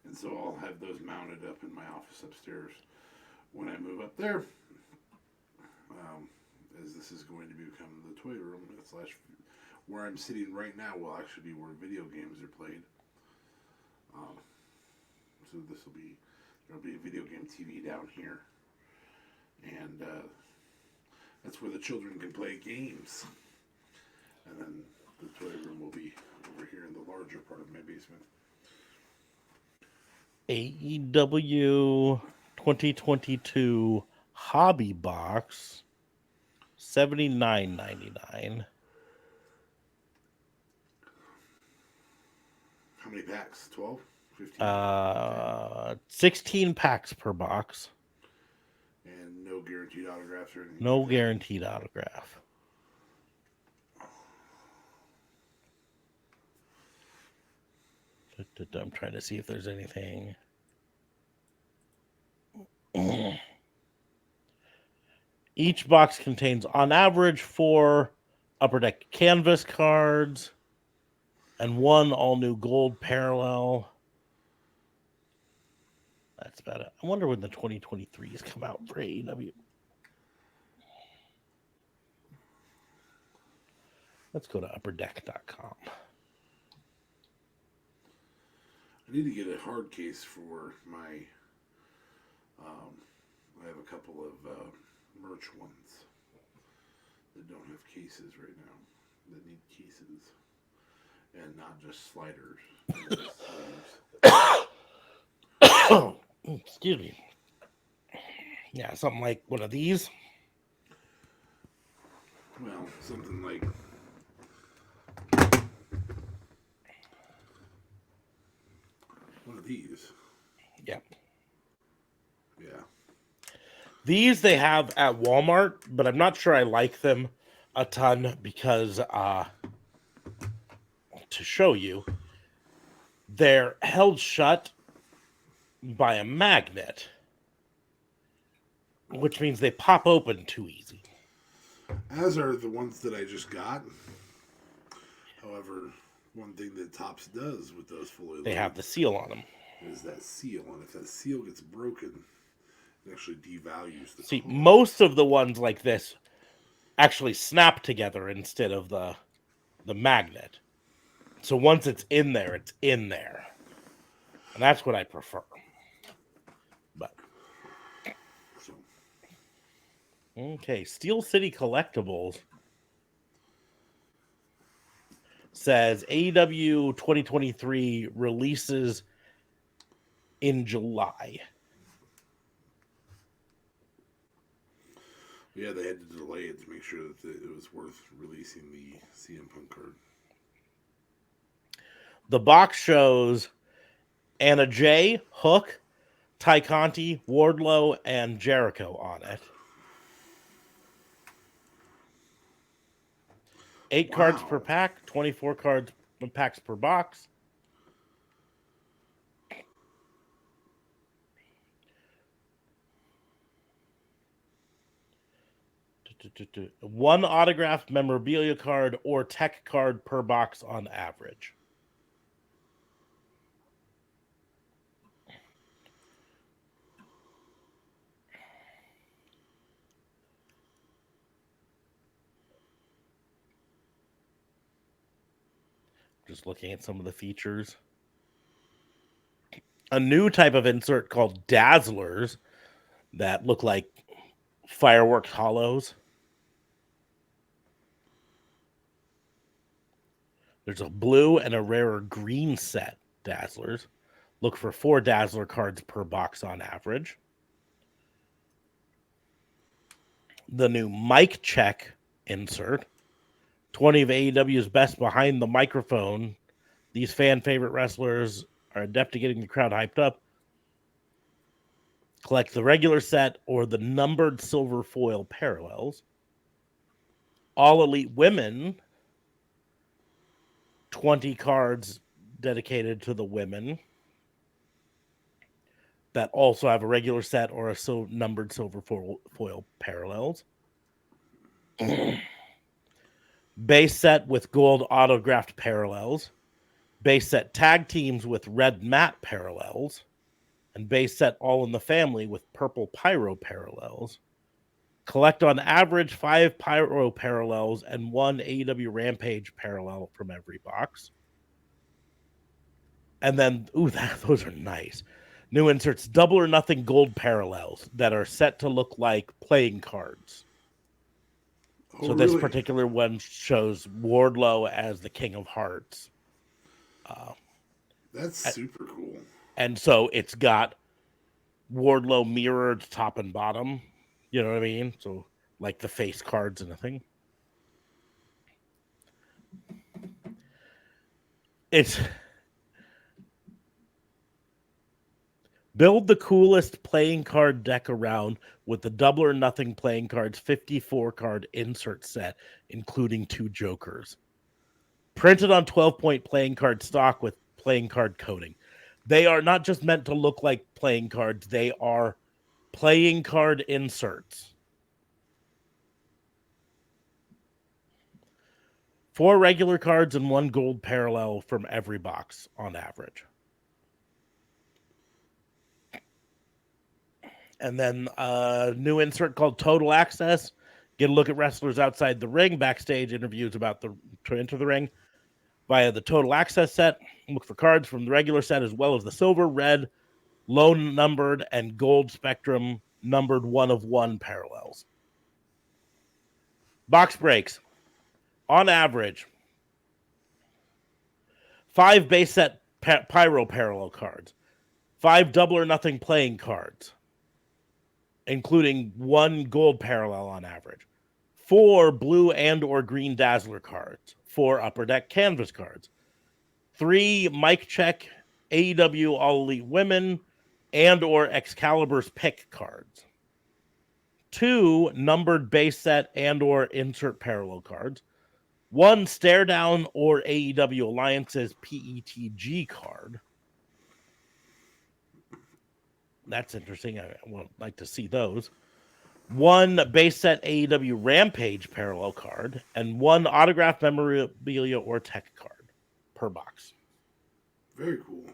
and so I'll have those mounted up in my office upstairs when I move up there. As this is going to become the toy room / where I'm sitting right now will actually be where video games are played. So there'll be a video game TV down here, and that's where the children can play games. And then the toy room will be over here in the larger part of my basement. AEW 2022 hobby box, $79.99. How many packs? 12? 15? 16 packs per box. And no guaranteed autographs or anything? No guaranteed autograph. I'm trying to see if there's anything. Each box contains, on average, 4 Upper Deck canvas cards and 1 all-new gold parallel. That's about it. I wonder when the 2023s come out for AEW. Let's go to upperdeck.com. I need to get a hard case for my. I have a couple of merch ones that don't have cases right now. That need cases, and not just sliders. Excuse me. Yeah, something like one of these. Well, something like. One of these. Yep. Yeah. These they have at Walmart, but I'm not sure I like them a ton because, to show you, they're held shut by a magnet, which means they pop open too easy. As are the ones that I just got. However, one thing that Topps does with those fully They have the seal on them. is that seal, and if that seal gets broken, it actually devalues the. See, most of the ones like this actually snap together instead of the magnet. So once it's in there, it's in there. And that's what I prefer. But So, okay, Steel City Collectibles. says AEW 2023 releases in July. Yeah, they had to delay it to make sure that it was worth releasing the CM Punk card. The box shows Anna Jay, Hook, Ty Conti, Wardlow, and Jericho on it. 8 cards per pack, 24 cards packs per box. One autographed memorabilia card or tech card per box on average. Just looking at some of the features. A new type of insert called Dazzlers that look like fireworks hollows. There's a blue and a rarer green set Dazzlers. Look for 4 Dazzler cards per box on average. The new mic check insert. 20 of AEW's best behind the microphone. These fan favorite wrestlers are adept at getting the crowd hyped up. Collect the regular set or the numbered silver foil parallels. All Elite Women. 20 cards dedicated to the women that also have a regular set or a numbered silver foil parallels. Base set with gold autographed parallels. Base set tag teams with red matte parallels. And base set all in the family with purple pyro parallels. Collect on average 5 pyro parallels and 1 AEW Rampage parallel from every box. And then, those are nice. New inserts, double or nothing gold parallels that are set to look like playing cards. So this particular one shows Wardlow as the King of Hearts. That's super cool. And so it's got Wardlow mirrored top and bottom. You know what I mean? So like the face cards and the thing. It's build the coolest playing card deck around with the double or nothing playing cards 54 card insert set, including 2 jokers. Printed on 12-point playing card stock with playing card coating. They are not just meant to look like playing cards, they are playing card inserts. 4 regular cards and 1 gold parallel from every box on average. And then a new insert called Total Access. Get a look at wrestlers outside the ring, backstage interviews about to enter the ring via the Total Access set. Look for cards from the regular set as well as the silver, red, low numbered, and gold spectrum numbered 1 of 1 parallels. Box breaks. On average, 5 base set pyro parallel cards, 5 double or nothing playing cards, including 1 gold parallel on average, 4 blue and or green Dazzler cards, 4 upper deck canvas cards, 3 mic check AEW All Elite Women and or Excalibur's pick cards, 2 numbered base set and or insert parallel cards, 1 stare down or AEW Alliance's PETG card. That's interesting. I would like to see those. 1 base set AEW Rampage parallel card and 1 autographed memorabilia or tech card per box. Very cool.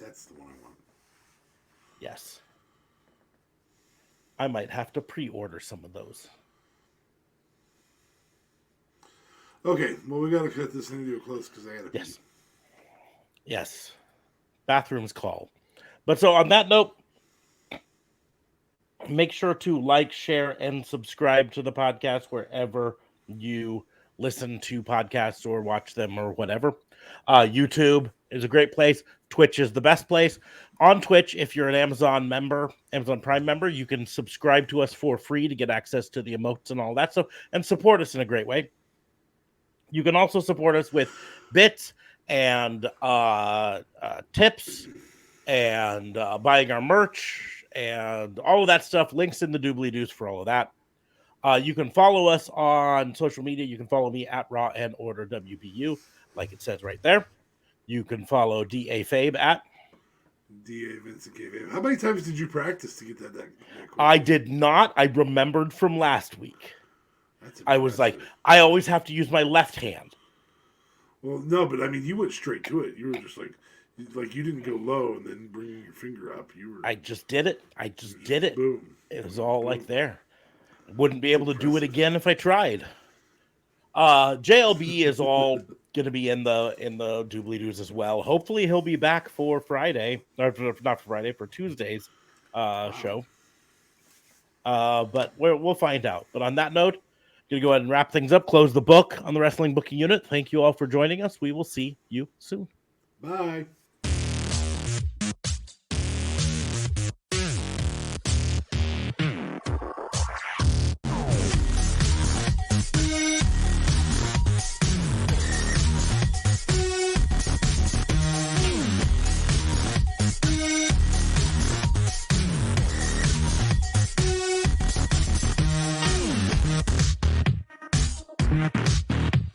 That's the one I want. Yes. I might have to pre-order some of those. Okay, well, we got to cut this interview close because I got to pee. Yes. Yes. Bathroom's call. But so on that note, make sure to like, share, and subscribe to the podcast wherever you listen to podcasts or watch them or whatever. YouTube is a great place. Twitch is the best place. On Twitch, if you're an Amazon Prime member, you can subscribe to us for free to get access to the emotes and all that stuff and support us in a great way. You can also support us with bits and tips and buying our merch and all of that stuff. Links in the doobly-doos for all of that. You can follow us on social media. You can follow me at Raw and Order WBU, like it says right there. You can follow D.A. Fabe at D.A. Vincent K. Fabe. How many times did you practice to get that quick? I did not. I remembered from last week. I was like, I always have to use my left hand. Well, no, but I mean, you went straight to it. You were just like you didn't go low and then bring your finger up. I just did it. I just did it. Boom. It was all like there. Wouldn't be able to do it again if I tried. JLB is all going to be in the doobly-doos as well. Hopefully he'll be back for Friday, or not for Friday, for Tuesday's show. But we'll find out. But on that note, going to go ahead and wrap things up, close the book on the Wrestling Booking Unit. Thank you all for joining us. We will see you soon. Bye.